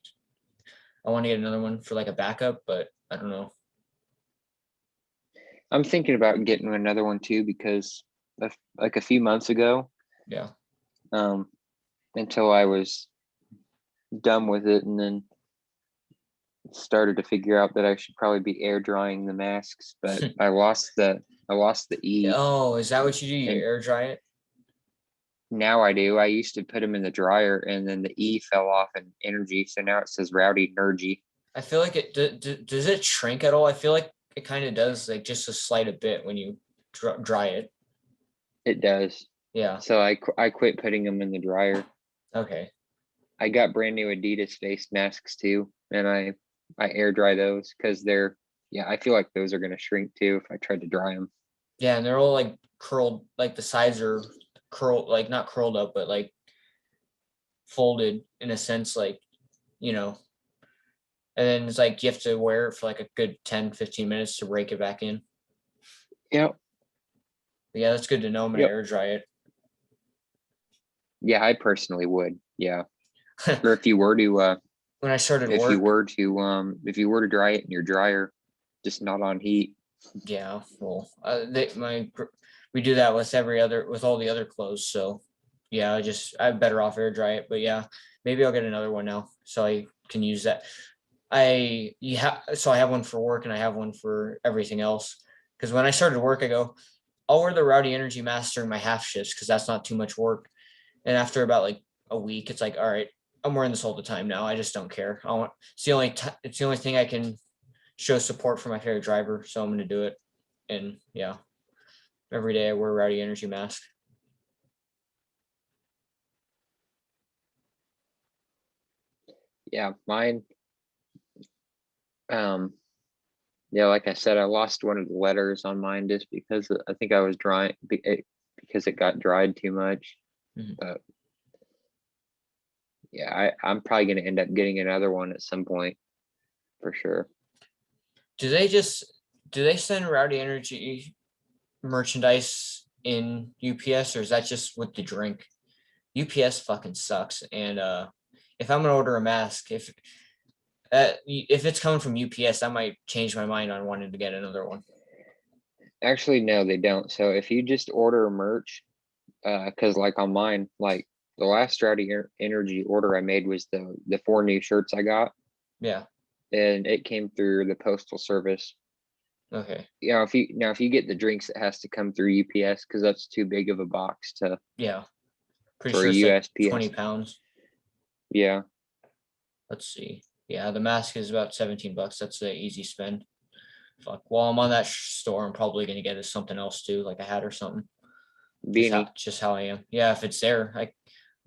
I want to get another one for like a backup, but I don't know. I'm thinking about getting another one too because like a few months ago. Yeah. Until I was done with it, and then started to figure out that I should probably be air drying the masks, but I lost the E. Oh, is that what you do? You air dry it? Now I do. I used to put them in the dryer, and then the E fell off in energy, so now it says Rowdy Energy. I feel like it does it shrink at all? I feel like it kind of does, like just a slight bit when you dry it. It does. Yeah. So I quit putting them in the dryer. Okay. I got brand new Adidas face masks too, and I air dry those because I feel like those are gonna shrink too if I tried to dry them. Yeah, and they're all like curled, like the sides are curled, like not curled up, but like folded in a sense, like, and then it's like you have to wear it for like a good 10-15 minutes to break it back in. Yep. Yeah, that's good to know. I'm gonna air dry it. Yeah, I personally would. Yeah. Or if you were to when I started if you were to dry it in your dryer, just not on heat. Yeah, well, we do that with all the other clothes. So yeah, I'm better off air dry it. But yeah, maybe I'll get another one now so I can use that. I have one for work and I have one for everything else. Because when I started work, I'll wear the Rowdy Energy mask during my half shifts because that's not too much work. And after about like a week, it's like, all right, I'm wearing this all the time now. I just don't care. It's the only thing I can show support for my favorite driver, so I'm going to do it. And yeah, every day I wear Rowdy Energy mask. Yeah, mine. Yeah, like I said, I lost one of the letters on mine just because I think I was drying because it got dried too much. Mm-hmm. But yeah, I'm probably going to end up getting another one at some point for sure. Do they send Rowdy Energy merchandise in UPS, or is that just with the drink? UPS fucking sucks. And if I'm gonna order a mask, if it's coming from UPS, I might change my mind on wanting to get another one. Actually, no, they don't. So if you just order merch, Cause like on mine, like the last Rowdy Energy order I made was the 4 new shirts I got, Yeah. and it came through the postal service. Okay. You know, if you get the drinks, it has to come through UPS because that's too big of a box Yeah. Pretty for sure it's like USPS. 20 pounds. Yeah, Let's see. Yeah, the mask is about $17. That's an easy spend. Fuck. While I'm on that store, I'm probably gonna get us something else too, like a hat or something. Beanie. Just how I am. Yeah, if it's there, I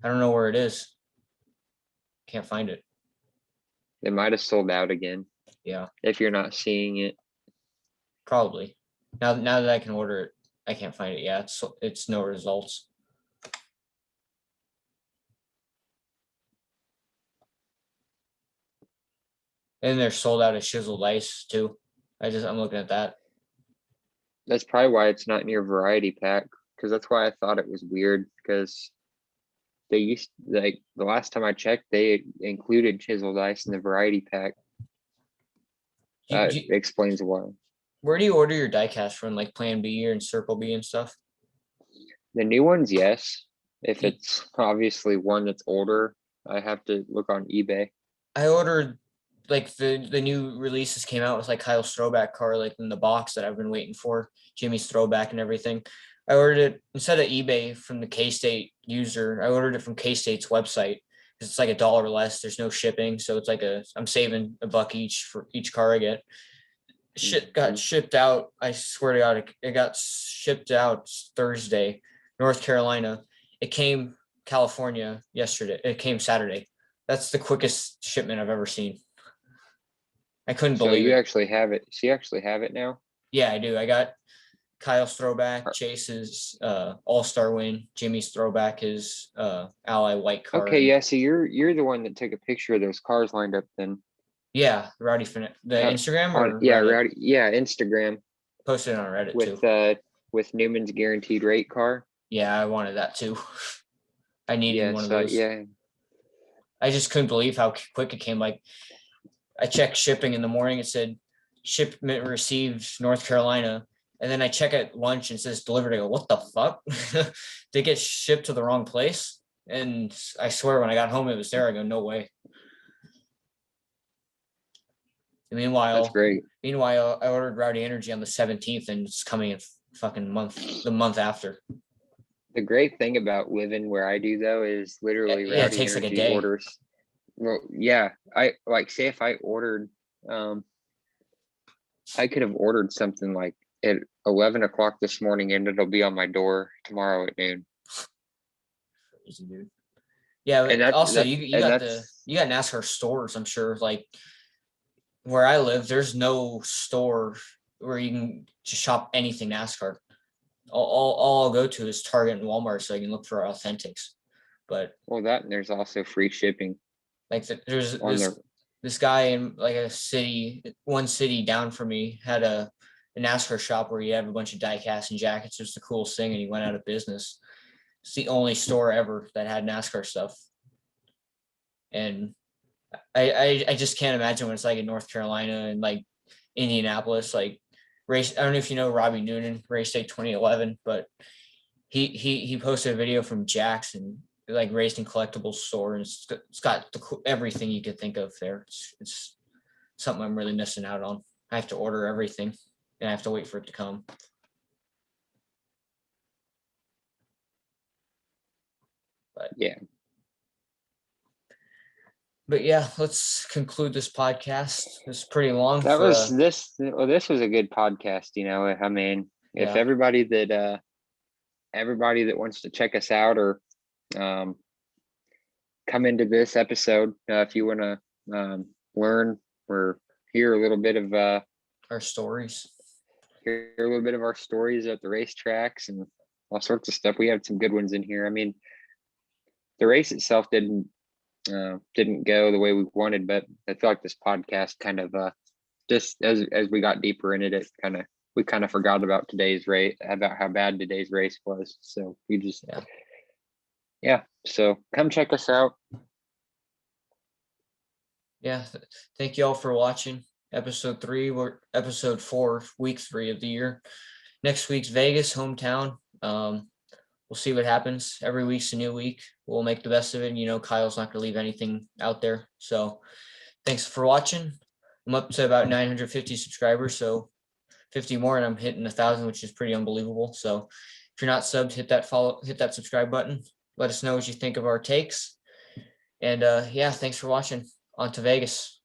don't know where it is. Can't find it. They might have sold out again Yeah, if you're not seeing it. probably. Now that I can order it, I can't find it. Yeah, it's no results. And they're sold out of chiseled ice too. I'm looking at that. That's probably why it's not in your variety pack, because that's why I thought it was weird, because they used, like, the last time I checked, they included chiseled ice in the variety pack. That explains why. Where do you order your diecast from? Like Plan B or Circle B and stuff? The new ones, yes. If Do- it's obviously one that's older, I have to look on eBay. I ordered like the new releases came out with like Kyle's throwback car, like in the box that I've been waiting for, Jimmy's throwback and everything. I ordered it instead of eBay from the K-State user. I ordered it from K-State's website because it's like $1 less. There's no shipping, so it's like I'm saving $1 each for each car I get. Shit got shipped out. I swear to God, it got shipped out Thursday, North Carolina. It came California yesterday. It came Saturday. That's the quickest shipment I've ever seen. I couldn't So believe you it. actually have it. So you actually have it now? Yeah, I do. I got Kyle's throwback, Chase's all-star win, Jimmy's throwback, his ally white car. Okay, yeah. So you're the one that took a picture of those cars lined up then. Yeah, Rowdy the Instagram or yeah, Reddit? Rowdy, yeah, Instagram Posted it on Reddit too. With Newman's guaranteed rate car. Yeah, I wanted that too. I needed one of those. Yeah. I just couldn't believe how quick it came. Like I checked shipping in the morning. It said shipment received North Carolina. And then I check at lunch and it says delivered. I go, what the fuck? Did it get shipped to the wrong place? And I swear when I got home, it was there. I go, no way. And That's great. Meanwhile, I ordered Rowdy Energy on the 17th and it's coming in fucking the month after. The great thing about living where I do though is literally Yeah, it Rowdy takes like a Energy day. orders. Well, yeah, I like say if I ordered, I could have ordered something like at 11 o'clock this morning and it'll be on my door tomorrow at noon. Crazy, dude. Yeah, And also you got NASCAR stores, I'm sure. Like where I live, there's no store where you can just shop anything NASCAR. All I'll go to is Target and Walmart so I can look for authentics. But well, that and there's also free shipping. Like there's this guy in like one city down from me had a NASCAR shop where you have a bunch of diecast and jackets. It was the coolest thing, and he went out of business. It's the only store ever that had NASCAR stuff, and I just can't imagine what it's like in North Carolina and like Indianapolis. Like race, I don't know if you know Robbie Noonan, race day 2011, but he posted a video from Jackson, like racing collectibles store, and it's got everything you could think of there. It's something I'm really missing out on. I have to order everything and I have to wait for it to come. But yeah. But yeah, let's conclude this podcast. It's pretty long. That was this. Well, this was a good podcast. You know, I mean, if everybody that wants to check us out or come into this episode, if you want to learn or hear a little bit of our stories, hear a little bit of our stories at the racetracks and all sorts of stuff. We have some good ones in here. I mean, the race itself didn't go the way we wanted, but I feel like this podcast kind of just as we got deeper into it, we kind of forgot about today's race, about how bad today's race was. So we just so come check us out. Yeah, thank you all for watching episode 3 or episode 4, week 3 of the year. Next week's Vegas hometown. we'll see what happens. Every week's a new week. We'll make the best of it. And, Kyle's not going to leave anything out there. So thanks for watching. I'm up to about 950 subscribers. So 50 more and I'm hitting 1,000, which is pretty unbelievable. So if you're not subbed, hit that subscribe button. Let us know what you think of our takes. And yeah, thanks for watching. On to Vegas.